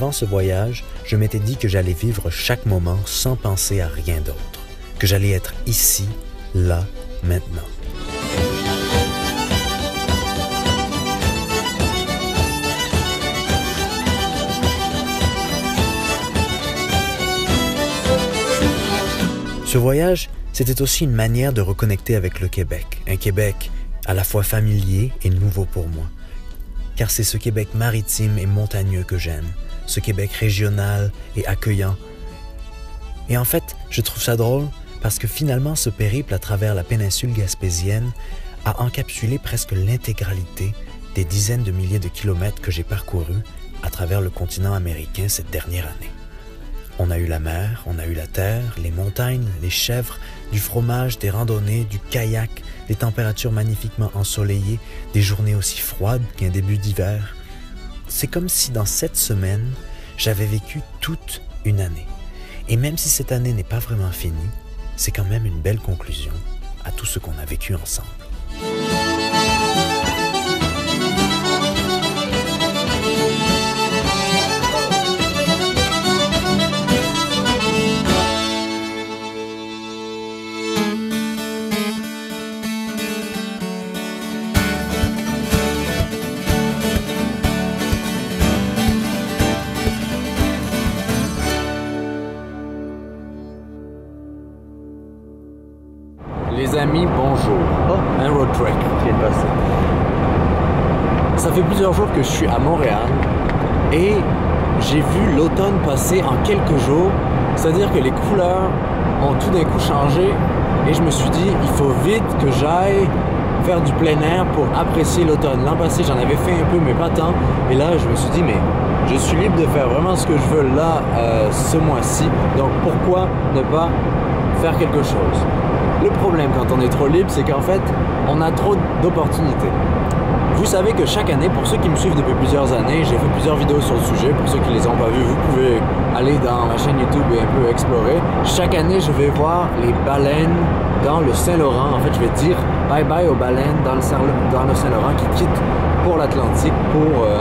avant ce voyage, je m'étais dit que j'allais vivre chaque moment sans penser à rien d'autre, que j'allais être ici, là, maintenant. Ce voyage, c'était aussi une manière de reconnecter avec le Québec, un Québec à la fois familier et nouveau pour moi. Car c'est ce Québec maritime et montagneux que j'aime, ce Québec régional et accueillant. Et en fait, je trouve ça drôle parce que finalement, ce périple à travers la péninsule gaspésienne a encapsulé presque l'intégralité des dizaines de milliers de kilomètres que j'ai parcourus à travers le continent américain cette dernière année. On a eu la mer, on a eu la terre, les montagnes, les chèvres, du fromage, des randonnées, du kayak, des températures magnifiquement ensoleillées, des journées aussi froides qu'un début d'hiver. C'est comme si dans cette semaine, j'avais vécu toute une année. Et même si cette année n'est pas vraiment finie, c'est quand même une belle conclusion à tout ce qu'on a vécu ensemble. Les amis, bonjour. Oh, un road trek qui est passé. Ça fait plusieurs jours que je suis à Montréal et j'ai vu l'automne passer en quelques jours. C'est-à-dire que les couleurs ont tout d'un coup changé et je me suis dit, il faut vite que j'aille faire du plein air pour apprécier l'automne. L'an passé, j'en avais fait un peu, mais pas tant. Et là, je me suis dit, mais je suis libre de faire vraiment ce que je veux là, ce mois-ci. Donc, pourquoi ne pas faire quelque chose? Le problème quand on est trop libre, c'est qu'en fait, on a trop d'opportunités. Vous savez que chaque année, pour ceux qui me suivent depuis plusieurs années, j'ai fait plusieurs vidéos sur le sujet. Pour ceux qui ne les ont pas vues, vous pouvez aller dans ma chaîne YouTube et un peu explorer. Chaque année, je vais voir les baleines dans le Saint-Laurent. En fait, je vais dire bye-bye aux baleines dans le Saint-Laurent qui quittent pour l'Atlantique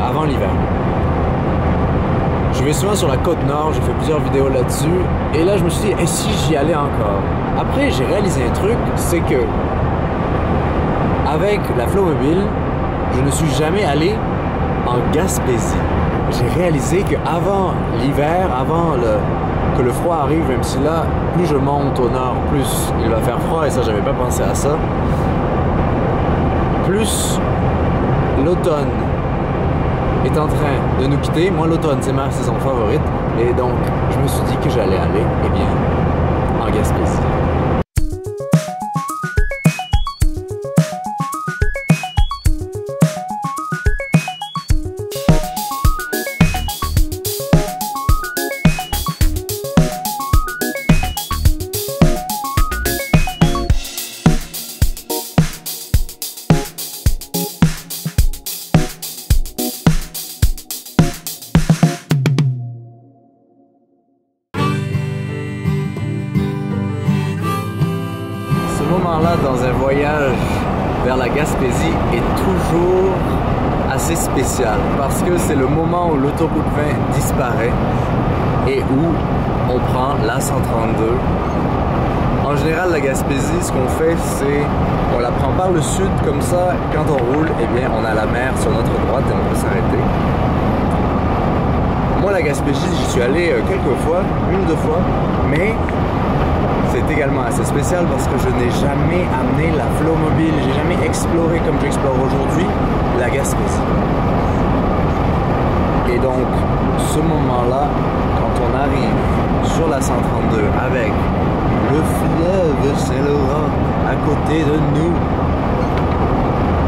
avant l'hiver. Je vais souvent sur la côte nord, j'ai fait plusieurs vidéos là-dessus. Et là, je me suis dit, et si j'y allais encore? Après, j'ai réalisé un truc, c'est que avec la Flowmobile, je ne suis jamais allé en Gaspésie. J'ai réalisé qu'avant l'hiver, avant que le froid arrive, même si là, plus je monte au nord, plus il va faire froid, et ça, j'avais pas pensé à ça, plus l'automne est en train de nous quitter. Moi, l'automne, c'est ma saison favorite. Et donc, je me suis dit que j'allais aller, eh bien, en Gaspésie. Là dans un voyage vers la Gaspésie est toujours assez spécial parce que c'est le moment où l'autoroute 20 disparaît et où on prend la 132. En général, la Gaspésie, ce qu'on fait, c'est on la prend par le sud comme ça. Quand on roule, eh bien, on a la mer sur notre droite et on peut s'arrêter. Moi, la Gaspésie, j'y suis allé quelques fois, une ou deux fois, mais c'est également assez spécial parce que je n'ai jamais amené la Flowmobile, j'ai jamais exploré comme j'explore aujourd'hui la Gaspésie. Et donc, ce moment-là, quand on arrive sur la 132 avec le fleuve Saint-Laurent à côté de nous,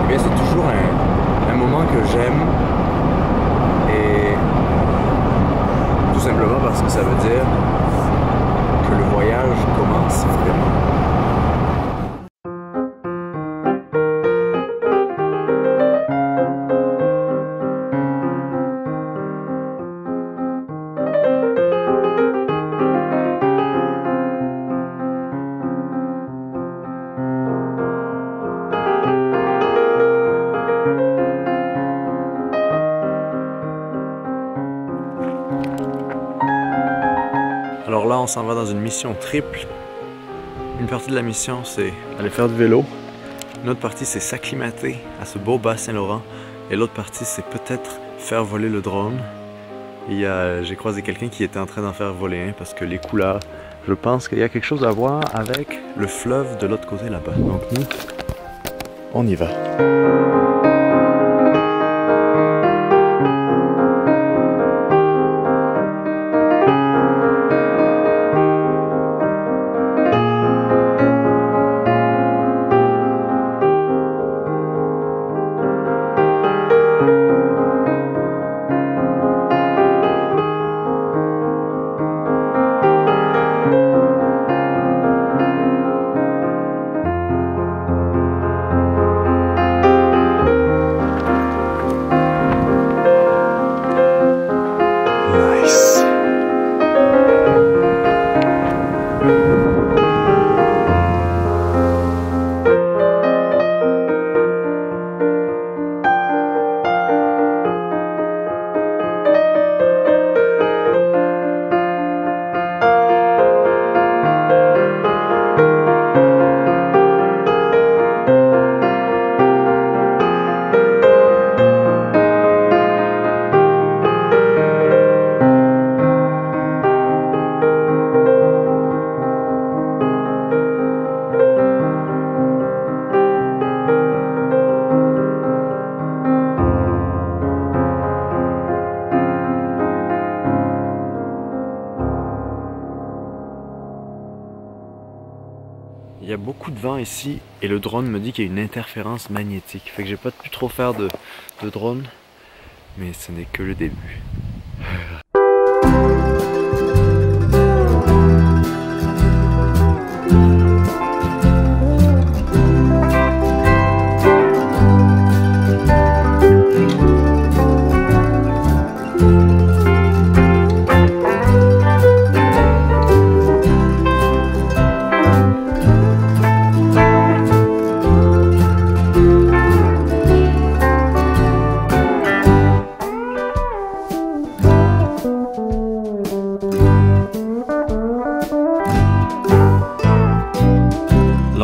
eh bien c'est toujours un moment que j'aime et tout simplement parce que ça veut dire que le voyage commence vraiment. on s'en va dans une mission triple. Une partie de la mission, c'est aller faire du vélo. Une autre partie, c'est s'acclimater à ce beau bas Saint-Laurent. Et l'autre partie, c'est peut-être faire voler le drone. J'ai croisé quelqu'un qui était en train d'en faire voler un parce que les couleurs, je pense qu'il y a quelque chose à voir avec le fleuve de l'autre côté là-bas. Donc nous, on y va. Il y a beaucoup de vent ici et le drone me dit qu'il y a une interférence magnétique. Fait que j'ai pas pu trop faire de drone, mais ce n'est que le début.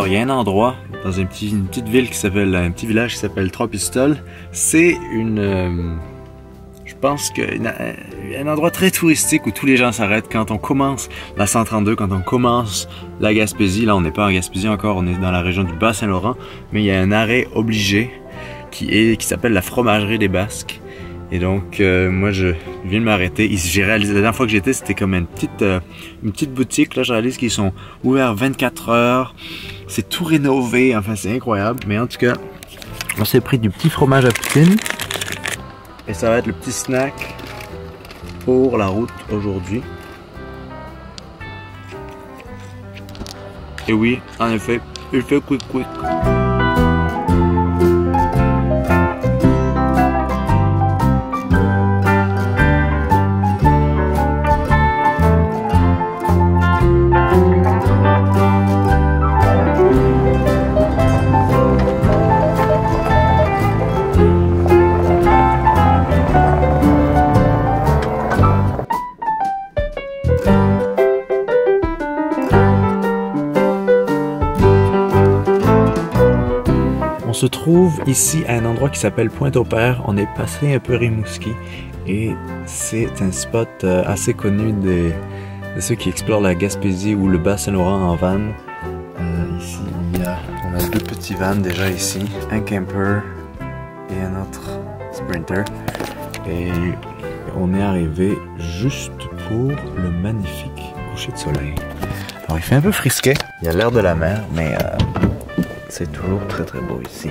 Il y a un endroit dans une petite ville qui s'appelle, un petit village qui s'appelle Trois-Pistoles. C'est je pense un endroit très touristique où tous les gens s'arrêtent quand on commence la 132, quand on commence la Gaspésie. Là, on n'est pas en Gaspésie encore, on est dans la région du Bas-Saint-Laurent, mais il y a un arrêt obligé qui s'appelle la Fromagerie des Basques. Et donc, moi, je viens de m'arrêter. J'ai réalisé, la dernière fois que j'étais, c'était comme une petite boutique. Là, je réalise qu'ils sont ouverts 24 heures. C'est tout rénové. Enfin, c'est incroyable. Mais en tout cas, on s'est pris du petit fromage à poutine. Et ça va être le petit snack pour la route aujourd'hui. Et oui, en effet, il fait quick. On se trouve ici à un endroit qui s'appelle Pointe-au-Père. On est passé un peu Rimouski et c'est un spot assez connu de ceux qui explorent la Gaspésie ou le Bas-Saint-Laurent en van. Ici, on a deux petits vans déjà ici, un camper et un autre sprinter. Et on est arrivé juste pour le magnifique coucher de soleil. Alors il fait un peu frisquet, il y a l'air de la mer, mais c'est toujours très très beau ici.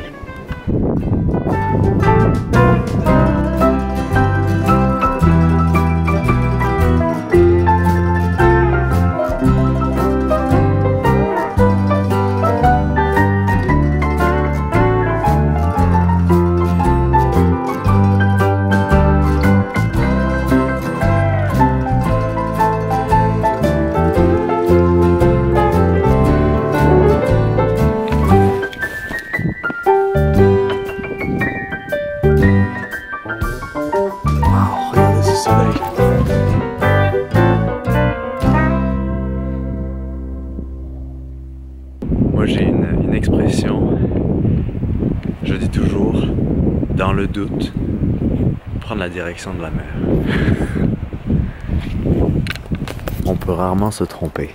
Moi j'ai une expression, je dis toujours, dans le doute, prendre la direction de la mer. On peut rarement se tromper.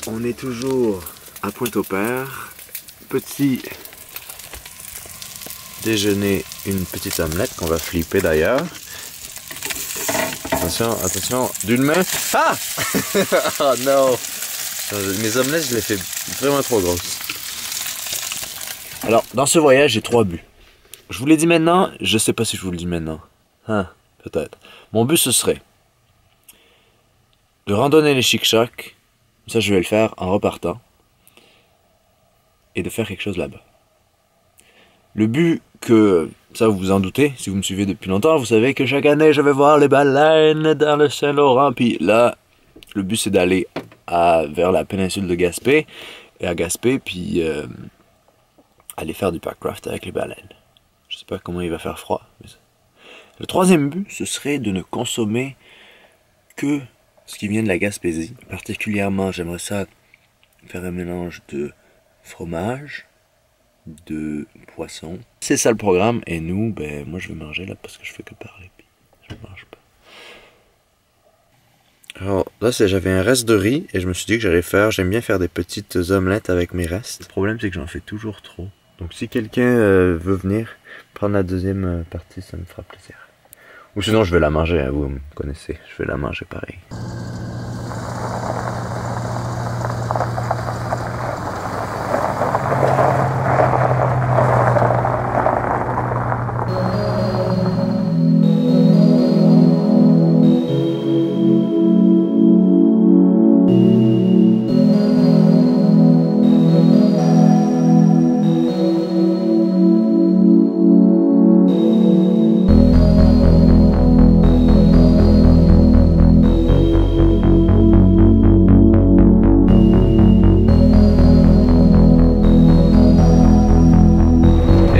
On est toujours à Pointe-au-Père. Petit déjeuner, une petite omelette qu'on va flipper d'ailleurs. Attention, attention, d'une main. Ah! Oh non! Mes omelettes, je les fais vraiment trop grosses. Alors, dans ce voyage, j'ai 3 buts. Je vous l'ai dit maintenant, je sais pas si je vous le dis maintenant. Hein, peut-être. Mon but, ce serait de randonner les Chic-Chocs. Ça, je vais le faire en repartant. Et de faire quelque chose là-bas. Le but que, ça vous vous en doutez, si vous me suivez depuis longtemps, vous savez que chaque année je vais voir les baleines dans le Saint-Laurent. Puis là, le but c'est d'aller vers la péninsule de Gaspé. Et à Gaspé, puis aller faire du packcraft avec les baleines. Je sais pas comment il va faire froid. Mais ça... Le troisième but, ce serait de ne consommer que ce qui vient de la Gaspésie. Particulièrement, j'aimerais ça faire un mélange de fromage, de poisson. C'est ça le programme. Et nous, ben moi je vais manger là parce que je fais que parler. Puis je mange pas. Alors là j'avais un reste de riz et je me suis dit que j'aime bien faire des petites omelettes avec mes restes. Le problème c'est que j'en fais toujours trop. Donc si quelqu'un veut venir prendre la deuxième partie, ça me fera plaisir. Ou sinon je vais la manger, hein, vous me connaissez, je vais la manger pareil.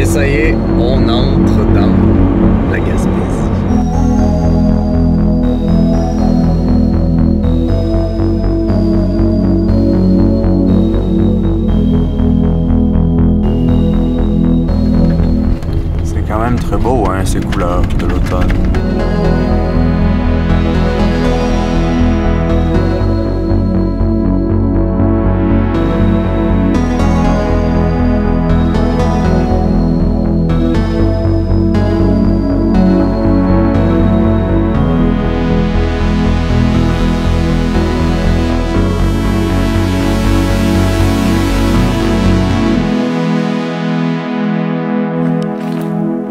Ça y est, on entre dans la Gaspésie. C'est quand même très beau, hein, ces couleurs de l'automne.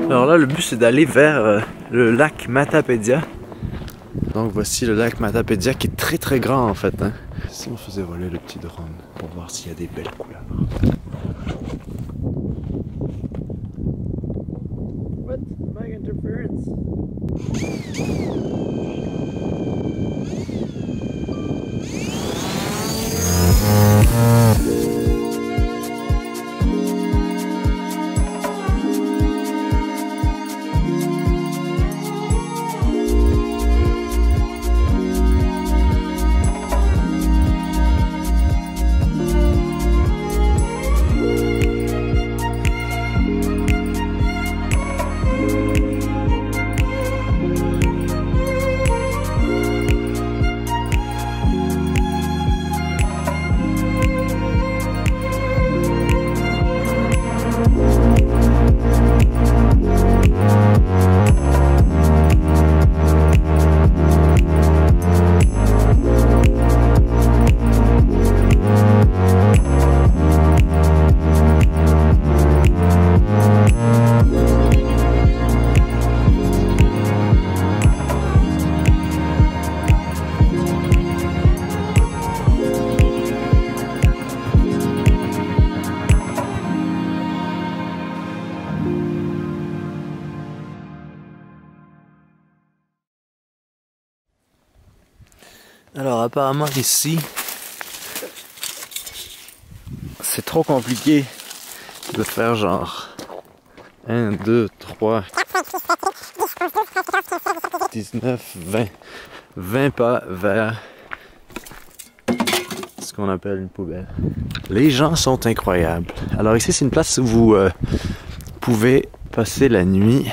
Alors là, le but c'est d'aller vers le lac Matapédia. Donc voici le lac Matapédia qui est très très grand en fait. Hein. Si on faisait voler le petit drone pour voir s'il y a des belles couleurs. What? My interference? Alors apparemment ici, c'est trop compliqué de faire genre 1, 2, 3, 19, 20. 20 pas vers ce qu'on appelle une poubelle. Les gens sont incroyables. Alors ici, c'est une place où vous pouvez passer la nuit.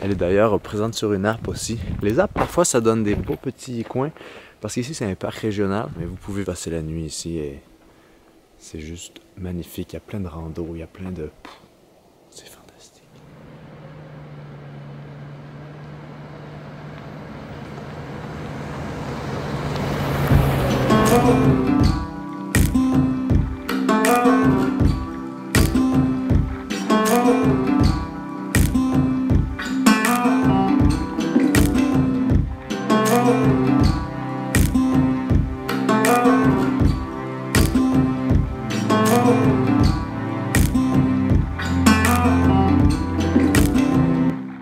Elle est d'ailleurs présente sur une harpe aussi. Les harpes, parfois, ça donne des beaux petits coins. Parce qu'ici, c'est un parc régional, mais vous pouvez passer la nuit ici et c'est juste magnifique. Il y a plein de randos, il y a plein de... C'est fantastique.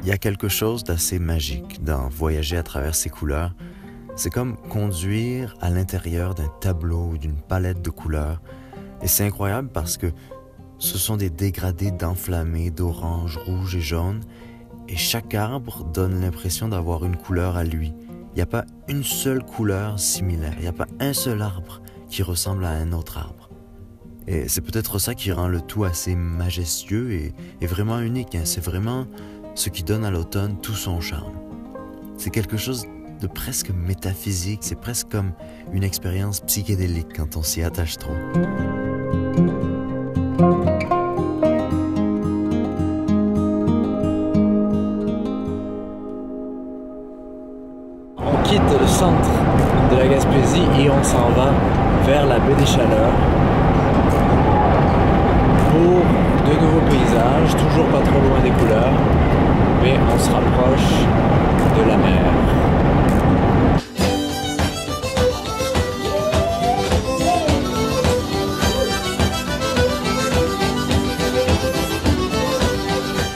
Il y a quelque chose d'assez magique dans voyager à travers ces couleurs. C'est comme conduire à l'intérieur d'un tableau ou d'une palette de couleurs. Et c'est incroyable parce que ce sont des dégradés d'enflammés, d'orange, rouge et jaune. Et chaque arbre donne l'impression d'avoir une couleur à lui. Il n'y a pas une seule couleur similaire. Il n'y a pas un seul arbre qui ressemble à un autre arbre. Et c'est peut-être ça qui rend le tout assez majestueux et vraiment unique. C'est vraiment ce qui donne à l'automne tout son charme. C'est quelque chose de presque métaphysique, c'est presque comme une expérience psychédélique quand on s'y attache trop. On quitte le centre de la Gaspésie et on s'en va vers la baie des Chaleurs pour de nouveaux paysages, toujours pas trop loin des couleurs, mais on se rapproche de la mer.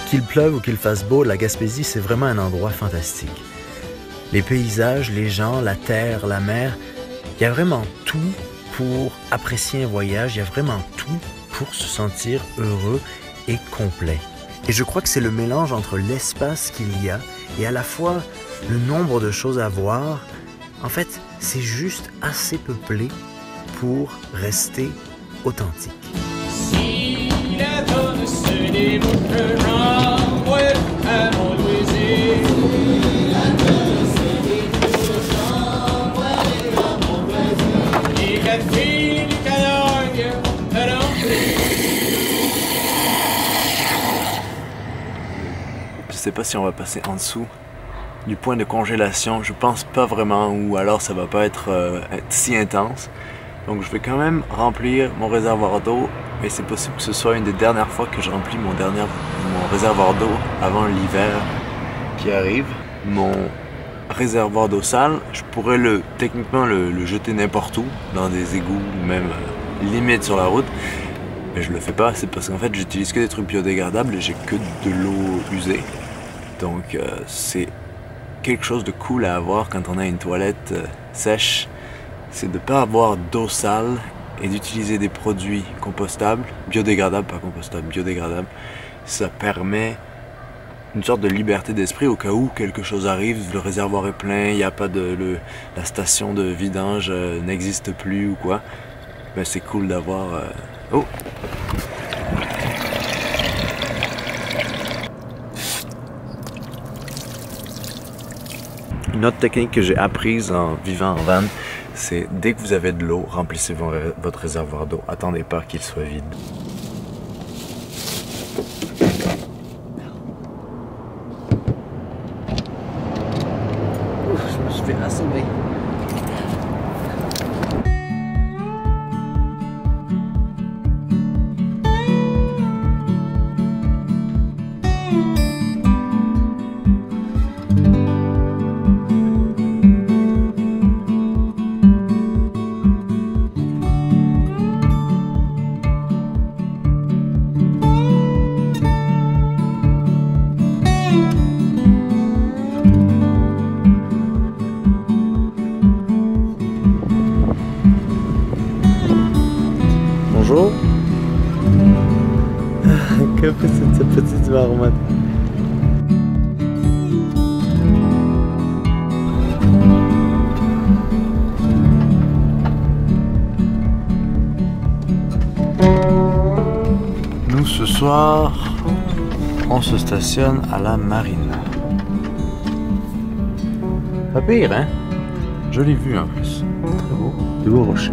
Qu'il pleuve ou qu'il fasse beau, la Gaspésie, c'est vraiment un endroit fantastique. Les paysages, les gens, la terre, la mer, il y a vraiment tout pour apprécier un voyage, il y a vraiment tout pour se sentir heureux et complet. Et je crois que c'est le mélange entre l'espace qu'il y a et à la fois le nombre de choses à voir. En fait, c'est juste assez peuplé pour rester authentique. Je sais pas si on va passer en dessous du point de congélation, je pense pas vraiment, ou alors ça va pas être si intense. Donc je vais quand même remplir mon réservoir d'eau, mais c'est possible que ce soit une des dernières fois que je remplis mon réservoir d'eau avant l'hiver qui arrive. Mon réservoir d'eau sale, je pourrais techniquement le jeter n'importe où, dans des égouts, même limite sur la route. Mais je le fais pas, c'est parce qu'en fait j'utilise que des trucs biodégradables et j'ai que de l'eau usée. Donc c'est quelque chose de cool à avoir quand on a une toilette sèche, c'est de ne pas avoir d'eau sale et d'utiliser des produits compostables, biodégradables, pas compostables, biodégradables. Ça permet une sorte de liberté d'esprit au cas où quelque chose arrive, le réservoir est plein, il n'y a pas la station de vidange n'existe plus ou quoi. Mais c'est cool d'avoir... Oh! Une autre technique que j'ai apprise en vivant en van, c'est dès que vous avez de l'eau, remplissez votre réservoir d'eau. Attendez pas qu'il soit vide. Ouf, je me suis fait assommer. Bonjour. Que fait cette petite marmotte? Nous, ce soir, on se stationne à la marina. Pas pire, hein? Joli vue en plus. Très beau. De beaux rochers.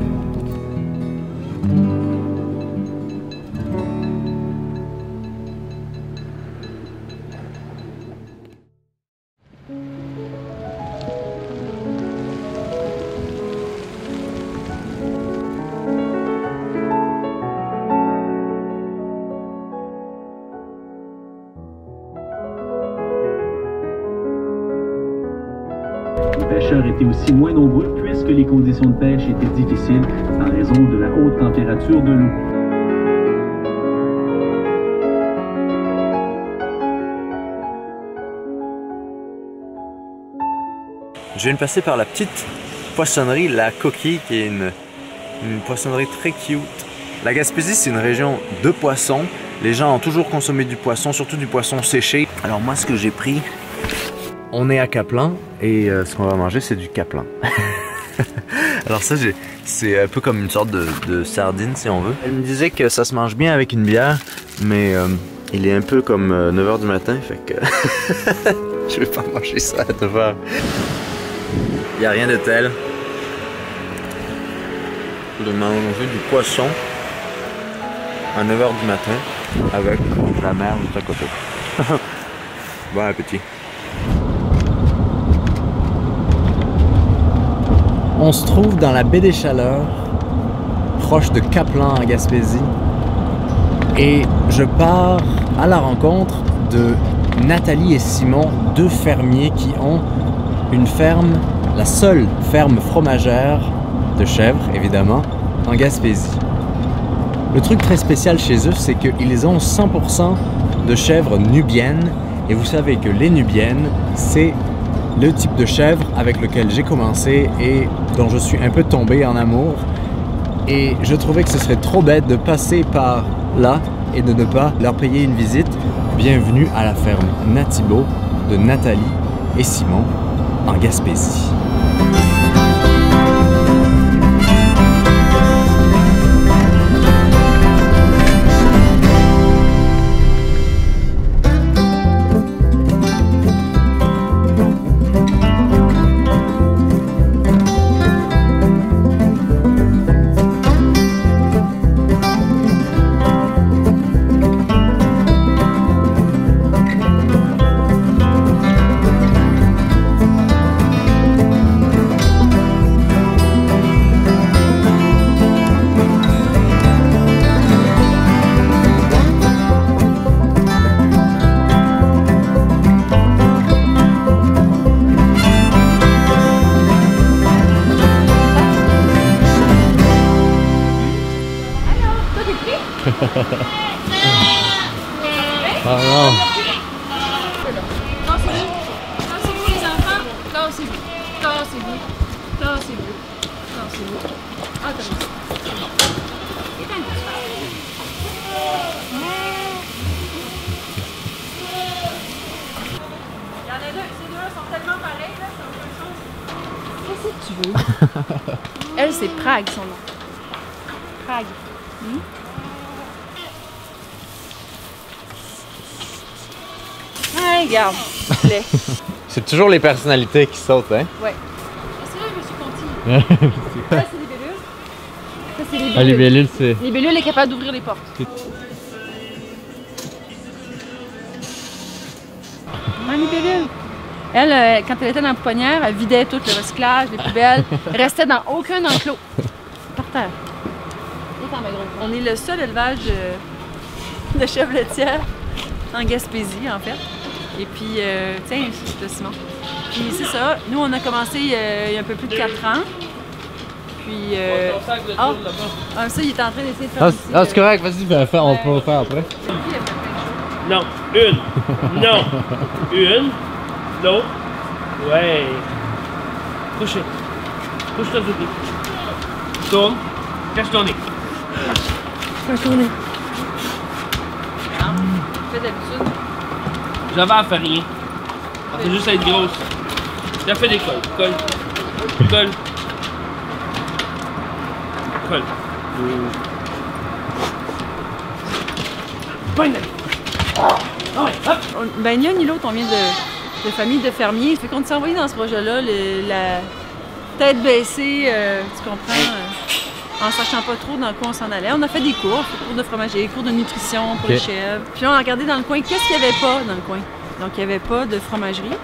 Les pêcheurs étaient aussi moins nombreux puisque les conditions de pêche étaient difficiles en raison de la haute température de l'eau. Je viens de passer par la petite poissonnerie La Coquille, qui est une poissonnerie très cute. La Gaspésie, c'est une région de poissons. Les gens ont toujours consommé du poisson, surtout du poisson séché. Alors moi, ce que j'ai pris, on est à Caplan et ce qu'on va manger, c'est du Caplan. Alors ça, c'est un peu comme une sorte de sardine, si on veut. Elle me disait que ça se mange bien avec une bière, mais il est un peu comme 9h du matin, fait que je vais pas manger ça à 9h. Il n'y a rien de tel de manger du poisson à 9h du matin avec la mer juste à côté. Bon appétit. On se trouve dans la baie des Chaleurs, proche de Caplan en Gaspésie, et je pars à la rencontre de Nathalie et Simon, deux fermiers qui ont une ferme, la seule ferme fromagère de chèvres, évidemment, en Gaspésie. Le truc très spécial chez eux, c'est qu'ils ont 100% de chèvres nubiennes, et vous savez que les nubiennes, c'est le type de chèvre avec lequel j'ai commencé et dont je suis un peu tombé en amour. Et je trouvais que ce serait trop bête de passer par là et de ne pas leur payer une visite. Bienvenue à la ferme Natibo de Nathalie et Simon en Gaspésie. Ah non. Tassez-vous les enfants, tassez-vous, tassez-vous, tassez-vous, tassez-vous. Ah, comme ça. Il y en a deux, ces deux-là sont tellement pareils, là, c'est un peu chose. Qu'est-ce que tu veux? Elle, c'est Prague, son nom. Prague. Ah, regarde, s'il te plaît. C'est toujours les personnalités qui sautent, hein? Ouais. C'est là, je me suis contige. Ça, c'est les bellules. Ça, c'est les bellules. Ah, les bellules, c'est... Les bellules est capable d'ouvrir les portes. Ah, les bellules. Elle, quand elle était dans la pouponnière, elle vidait tout le recyclage, les poubelles. Elle restait dans aucun enclos. Par terre. On est le seul élevage de chèvres laitières en Gaspésie, en fait. Et puis, tiens, c'est Simon. Puis c'est ça, nous on a commencé il y a un peu plus de 4 ans. Puis, ça, il est en train d'essayer de faire ici, c'est correct, vas-y, on peut le faire après. Non, une. Non. Une. L'autre. Ouais. Couchez. Couche-toi tout. Tourne. Cache ton nez. Cache ton nez. d'habitude. J'avais à faire rien. Elle fait juste être grosse. J'ai fait des cols. Colle. Colle. Colle. Bonne. Ah ouais, hop! Ben, ni un ni l'autre, on vient de famille de fermiers. Fait qu'on s'est envoyé dans ce projet-là, la tête baissée, tu comprends, en sachant pas trop dans quoi on s'en allait. On a fait des cours de fromager, cours de nutrition pour les chèvres. Puis on a regardé dans le coin, qu'est-ce qu'il n'y avait pas dans le coin? Donc, il n'y avait pas de fromagerie,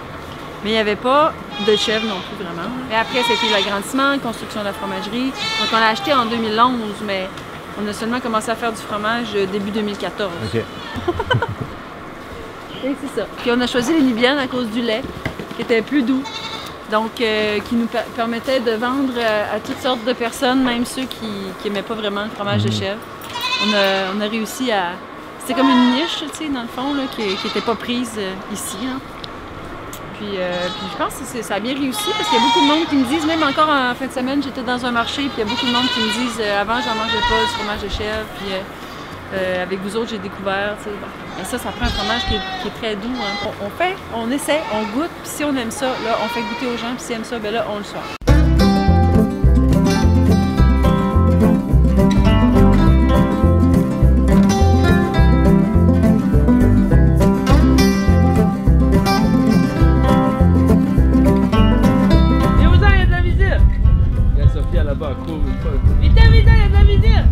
mais il n'y avait pas de chèvres non plus vraiment. Et après, c'était l'agrandissement, construction de la fromagerie. Donc, on l'a acheté en 2011, mais on a seulement commencé à faire du fromage début 2014. Ok. Et c'est ça. Puis on a choisi les Nubiennes à cause du lait, qui était plus doux. Donc, qui nous permettait de vendre à toutes sortes de personnes, même ceux qui n'aimaient pas vraiment le fromage de chèvre. On a réussi à... C'était comme une niche, tu sais, dans le fond, là, qui n'était pas prise ici. Hein. Puis je pense que ça a bien réussi, parce qu'il y a beaucoup de monde qui me disent, même encore en fin de semaine, j'étais dans un marché, puis il y a beaucoup de monde qui me disent, avant, j'en mangeais pas du fromage de chèvre, puis avec vous autres, j'ai découvert, tu sais. Bon. Et ça prend un fromage qui est très doux. Hein. On essaie, on goûte, puis si on aime ça, là, on fait goûter aux gens, puis s'ils aiment ça, ben là, on le sort. Viens-vous-en, il y a de la visite! Il y a Sophia là-bas, cours. Vite, il y a de la visite!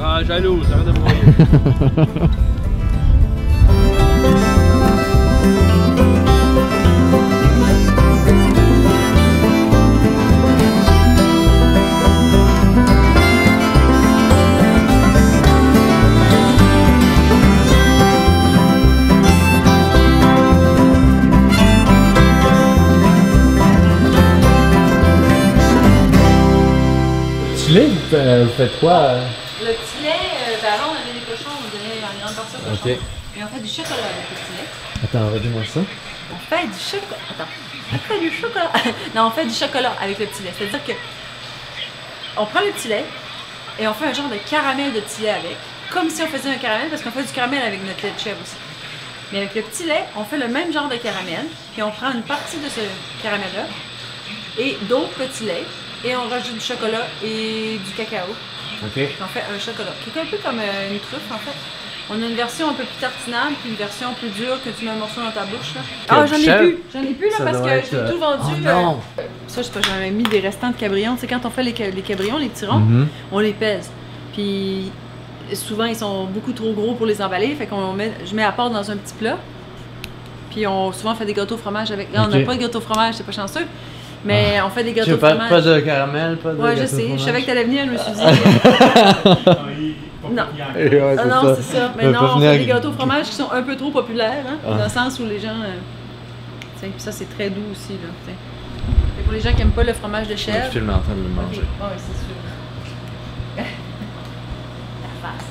Ah, jalouse, arrête de broyer. Tu l'es, vous faites quoi? Le petit lait, avant on avait des cochons, on donnait une grande partie aux cochons. Ok. Et on fait du chocolat avec le petit lait. Attends, redis-moi ça. On fait du chocolat. Attends. On fait du chocolat. Non, on fait du chocolat avec le petit lait. C'est-à-dire que on prend le petit lait et on fait un genre de caramel de petit lait avec. Comme si on faisait un caramel, parce qu'on fait du caramel avec notre lait de chèvre aussi. Mais avec le petit lait, on fait le même genre de caramel. Puis on prend une partie de ce caramel-là et d'autres petits laits. Et on rajoute du chocolat et du cacao. Ok. On fait un chocolat, qui est un peu comme une truffe en fait. On a une version un peu plus tartinable, puis une version plus dure que tu mets un morceau dans ta bouche. Là. Ah, j'en ai plus là parce que j'ai tout vendu. Oh, non. Ça, je sais pas, j'avais mis des restants de cabrions. Tu sais, quand on fait les cabrions, les petits ronds, on les pèse. Puis souvent, ils sont beaucoup trop gros pour les emballer. Fait qu'on je mets à part dans un petit plat. Puis souvent, on fait des gâteaux au fromage avec. Là, on n'a pas de gâteau au fromage, c'est pas chanceux. Mais on fait des gâteaux au fromage. Pas de caramel, pas de ouais, gâteau je sais. fromage. Je savais que t'allais venir, je me suis dit. Non. Ouais, Ah non, c'est ça. Mais non, on fait des gâteaux au avec... fromage qui sont un peu trop populaires, hein, dans le sens où les gens... Puis ça, c'est très doux aussi, là. T'sais. Et pour les gens qui n'aiment pas le fromage de chèvre... Je suis en train de le manger. Okay. Oh, oui, c'est sûr. La face.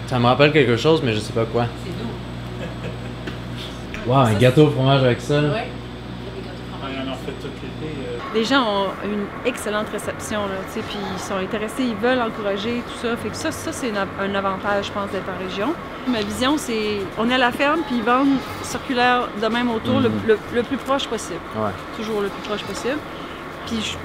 Ça me rappelle quelque chose, mais je sais pas quoi. C'est doux. Wow, un gâteau au fromage avec ça. Oui. On en fait tout l'été. Les gens ont une excellente réception, là, tu sais, puis ils sont intéressés, ils veulent encourager, tout ça. Fait que ça c'est un avantage, je pense, d'être en région. Ma vision, c'est, on est à la ferme, puis ils vendent circulaire de même autour, le plus proche possible. Ouais. Toujours le plus proche possible. Puis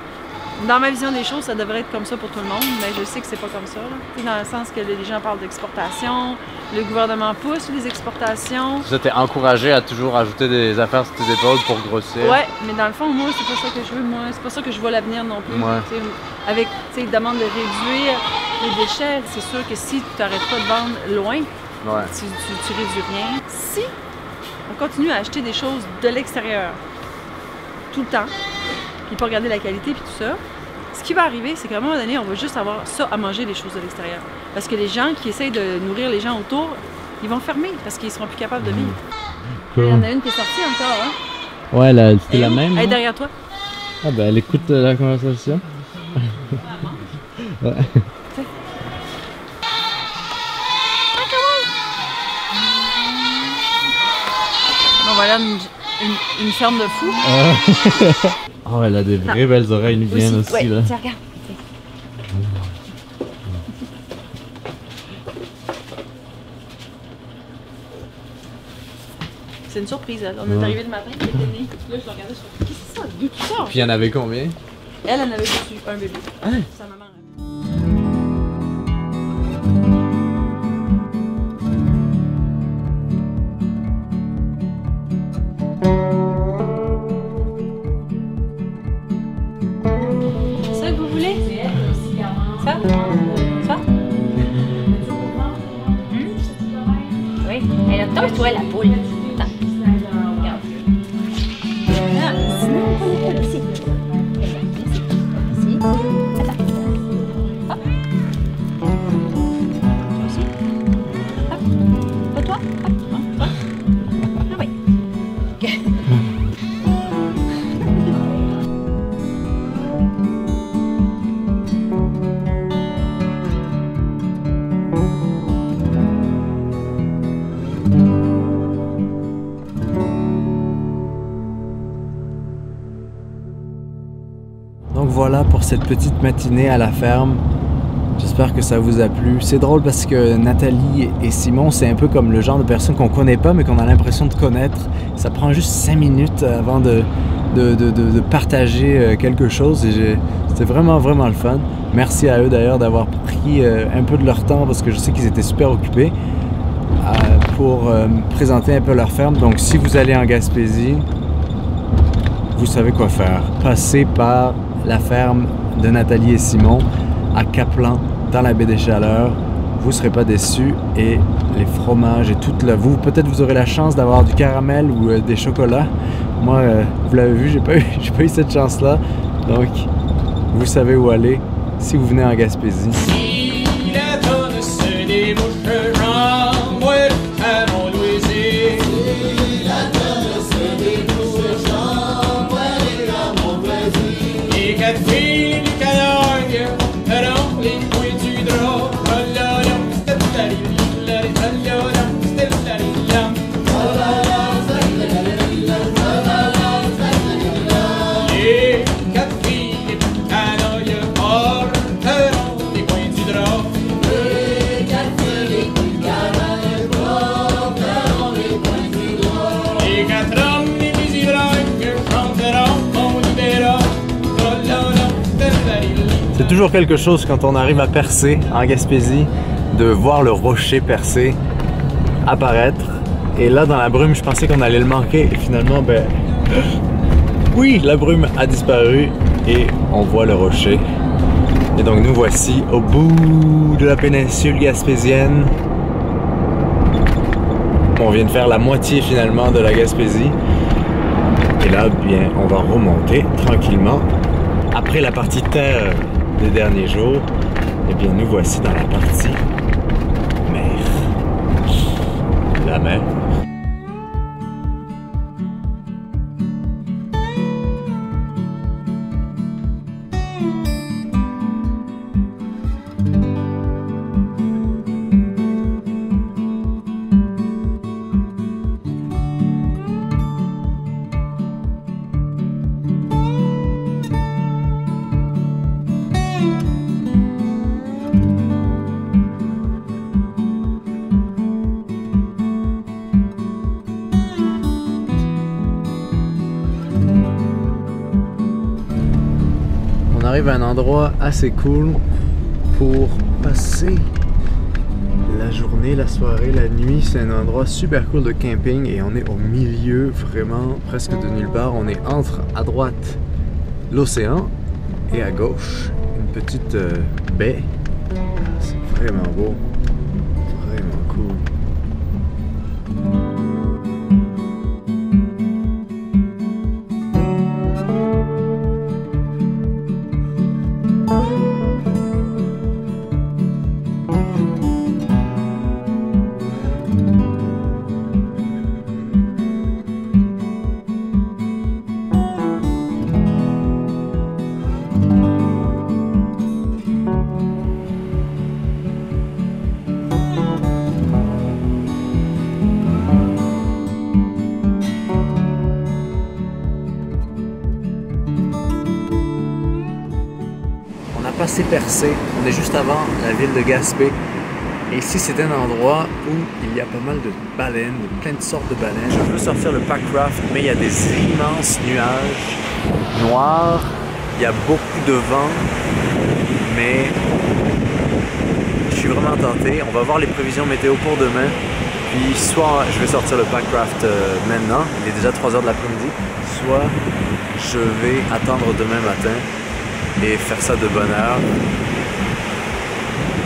dans ma vision des choses, ça devrait être comme ça pour tout le monde, mais je sais que c'est pas comme ça, là. Dans le sens que les gens parlent d'exportation, le gouvernement pousse les exportations. Ça, t'es encouragé à toujours ajouter des affaires sur tes épaules pour grossir. Ouais, mais dans le fond, moi, c'est pas ça que je veux. Moi, c'est pas ça que je vois l'avenir non plus. Ouais. T'sais, avec, tu sais, demande de réduire les déchets, c'est sûr que si tu n'arrêtes pas de vendre loin, Ouais. tu réduis rien. Si on continue à acheter des choses de l'extérieur tout le temps, puis pas regarder la qualité puis tout ça, ce qui va arriver, c'est qu'à un moment donné, on va juste avoir ça à manger, des choses de l'extérieur. Parce que les gens qui essayent de nourrir les gens autour, ils vont fermer parce qu'ils seront plus capables de vivre. Cool. Il y en a une qui est sortie encore, hein? Ouais, c'était la même. Elle est non? derrière toi. Ah ben, elle écoute la conversation. Ouais. On va là une ferme de fous. Oh, elle a des vraies belles oreilles nubiennes aussi, ouais, là. tiens, regarde. C'est une surprise. Elle. On est arrivé le matin, elle était née. Là, je la regardais, je me suis dit, qu'est-ce que c'est ça? D'où tu sors? Puis il y en avait combien? Elle en avait reçu un bébé. Hein? Sa maman. C'est ça que vous voulez? Ça? Ça? Oui. Elle a toi la poule. Attends. Regarde. Ah, sinon, on prend la poule aussi. Ici. Attends. Hop. Toi aussi. Hop. Pas toi. Hop. Toi. Ah oui. Donc voilà pour cette petite matinée à la ferme. J'espère que ça vous a plu. C'est drôle parce que Nathalie et Simon, c'est un peu comme le genre de personnes qu'on connaît pas mais qu'on a l'impression de connaître. Ça prend juste 5 minutes avant de partager quelque chose et c'était vraiment le fun. Merci à eux d'ailleurs d'avoir pris un peu de leur temps parce que je sais qu'ils étaient super occupés pour présenter un peu leur ferme. Donc si vous allez en Gaspésie, vous savez quoi faire. Passez par la ferme de Nathalie et Simon à Caplan, dans la baie des Chaleurs. Vous ne serez pas déçus et les fromages et tout peut-être vous aurez la chance d'avoir du caramel ou des chocolats. Moi, vous l'avez vu, j'ai pas eu cette chance-là. Donc, vous savez où aller si vous venez en Gaspésie. C'est toujours quelque chose quand on arrive à percer en Gaspésie, de voir le rocher percé apparaître. Et là, dans la brume, je pensais qu'on allait le manquer. Et finalement, ben... oui, la brume a disparu et on voit le rocher. Et donc nous voici au bout de la péninsule gaspésienne. On vient de faire la moitié finalement de la Gaspésie. Et là, bien, on va remonter tranquillement. Après la partie terre des derniers jours, eh bien, nous voici dans la partie mer. La mer. On arrive à un endroit assez cool pour passer la journée, la soirée, la nuit. C'est un endroit super cool de camping et on est au milieu, vraiment presque de nulle part. On est entre, à droite, l'océan et à gauche, une petite baie. C'est vraiment beau, vraiment cool. Passé percé, on est juste avant la ville de Gaspé Et ici, c'est un endroit où il y a pas mal de baleines, plein de sortes de baleines. Je veux sortir le packraft, mais il y a des immenses nuages noirs. Il y a beaucoup de vent, mais je suis vraiment tenté. On va voir les prévisions météo pour demain. Puis soit je vais sortir le packraft maintenant, il est déjà 3 h de l'après-midi, soit je vais attendre demain matin et faire ça de bonne heure.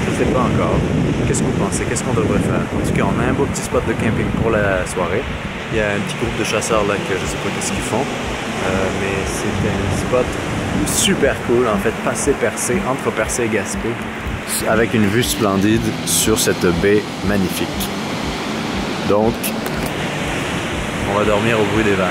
Je ne sais pas encore. Qu'est-ce que vous pensez? Qu'est-ce qu'on devrait faire? En tout cas, on a un beau petit spot de camping pour la soirée. Il y a un petit groupe de chasseurs là que je ne sais pas qu'est-ce qu'ils font. Mais c'est un spot super cool, en fait, passé Percé, entre Percé et Gaspé, avec une vue splendide sur cette baie magnifique. Donc, on va dormir au bruit des vagues.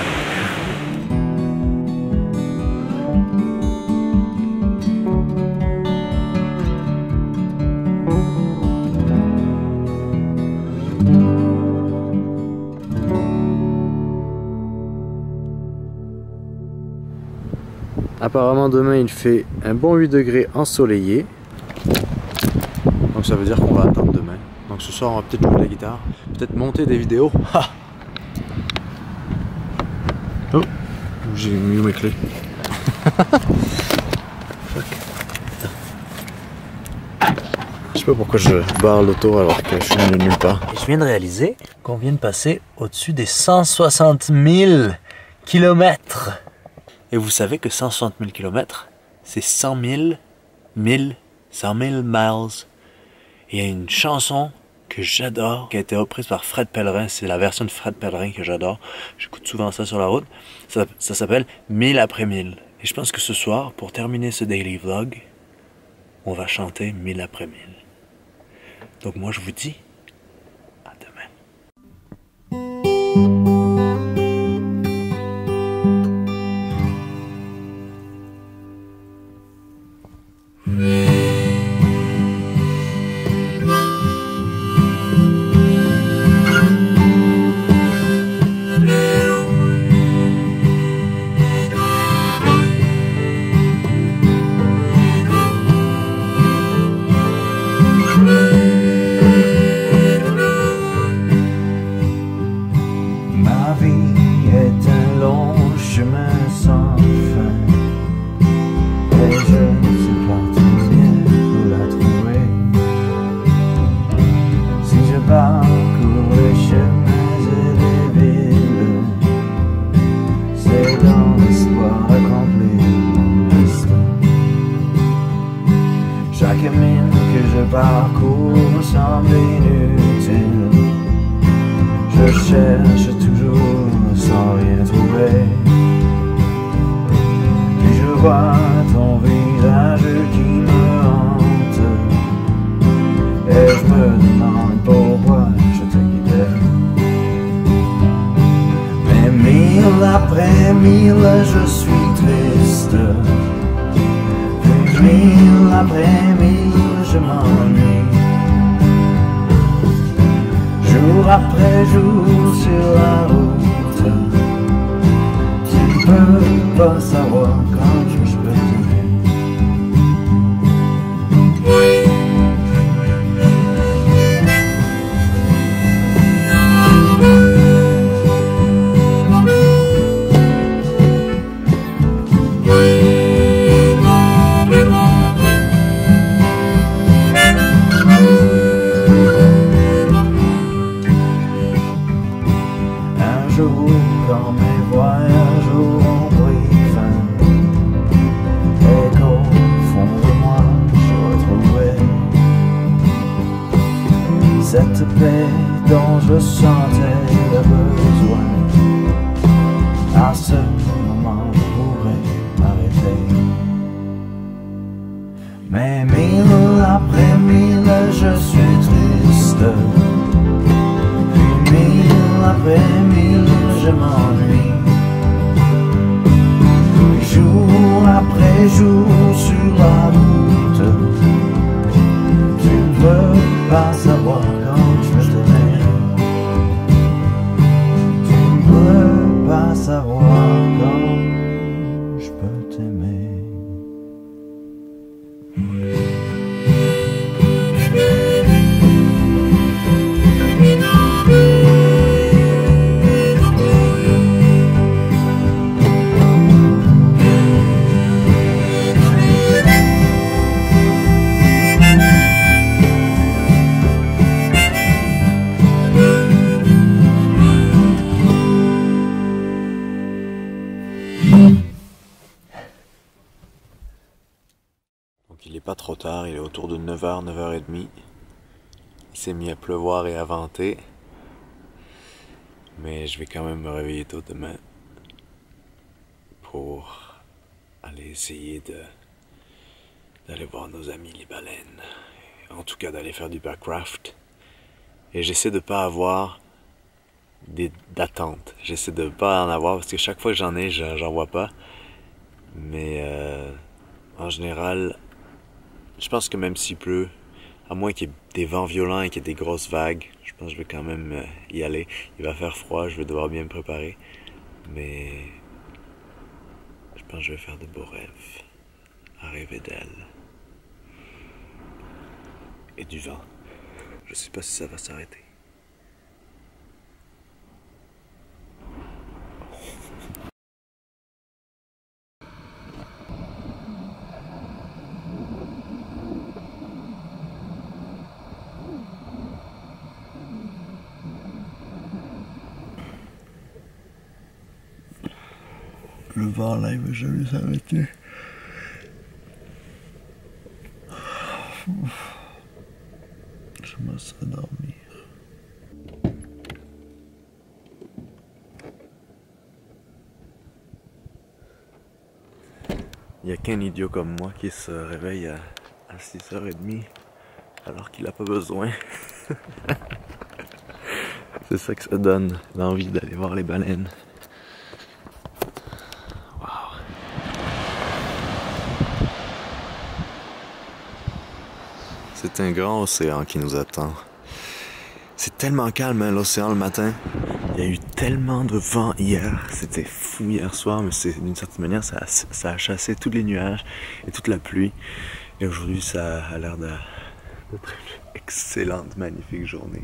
Apparemment demain il fait un bon 8 degrés ensoleillé. Donc ça veut dire qu'on va attendre demain. Donc ce soir on va peut-être jouer de la guitare, peut-être monter des vidéos. Ha! Oh, j'ai mis mes clés. Je sais pas pourquoi je barre l'auto alors que je suis de nulle part. Et je viens de réaliser qu'on vient de passer au-dessus des 160 000 kilomètres. Et vous savez que 160 000 km, c'est 100 000 miles. Et il y a une chanson que j'adore, qui a été reprise par Fred Pellerin. C'est la version de Fred Pellerin que j'adore. J'écoute souvent ça sur la route. Ça s'appelle 1000 après 1000. Et je pense que ce soir, pour terminer ce daily vlog, on va chanter 1000 après 1000. Donc moi je vous dis à demain. Parcours semble inutile. Je cherche toujours sans rien trouver. Puis je vois ton visage qui me hante. Et je me demande pourquoi je te quittais. Mais 1000 après 1000 je suis triste. Puis 1000 après 1000 je m'ennuie. Jour après jour sur la route. Tu peux pas savoir quand je peux t'aimer. Quand mes voyages auront pris fin et qu'au fond de moi je retrouverai cette paix dont je sentais le besoin. À ce moment je pourrais m'arrêter. Mais 1000 après 1000 je suis triste. Puis 1000 après 1000 je m'ennuie. Jour après jour sur la route. Tu ne peux pas savoir quand je peux t'aimer. Tu ne peux pas savoir quand je peux t'aimer. Donc il est pas trop tard, il est autour de 9h, 9h30. Il s'est mis à pleuvoir et à venter. Mais je vais quand même me réveiller tôt demain pour aller essayer d'aller voir nos amis les baleines. En tout cas d'aller faire du backcraft. Et j'essaie de pas avoir d'attente. J'essaie de pas en avoir parce que chaque fois que j'en ai, j'en vois pas. Mais en général, je pense que même s'il pleut, à moins qu'il y ait des vents violents et qu'il y ait des grosses vagues, je pense que je vais quand même y aller. Il va faire froid, je vais devoir bien me préparer. Mais je pense que je vais faire de beaux rêves. À rêver d'elle. Et du vent. Je sais pas si ça va s'arrêter. Le vent là, il va jamais s'arrêter. Je me laisse dormir. Il n'y a qu'un idiot comme moi qui se réveille à 6h30 alors qu'il n'a pas besoin. C'est ça que ça donne, l'envie d'aller voir les baleines. C'est un grand océan qui nous attend. C'est tellement calme hein, l'océan le matin. Il y a eu tellement de vent hier. C'était fou hier soir, mais d'une certaine manière, ça a chassé tous les nuages et toute la pluie. Et aujourd'hui, ça a l'air d'être une excellente, magnifique journée.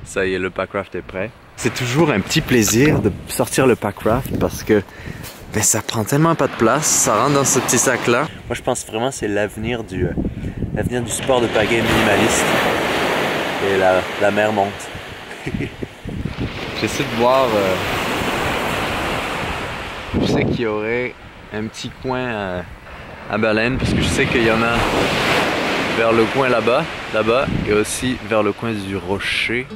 Ça y est, le packraft est prêt. C'est toujours un petit plaisir de sortir le packraft parce que ben, ça prend tellement pas de place, ça rentre dans ce petit sac là. Moi je pense vraiment que c'est l'avenir du sport de pagaie minimaliste. Et la mer monte. J'essaie de voir, je sais qu'il y aurait un petit coin à baleine parce que je sais qu'il y en a vers le coin là-bas et aussi vers le coin du rocher.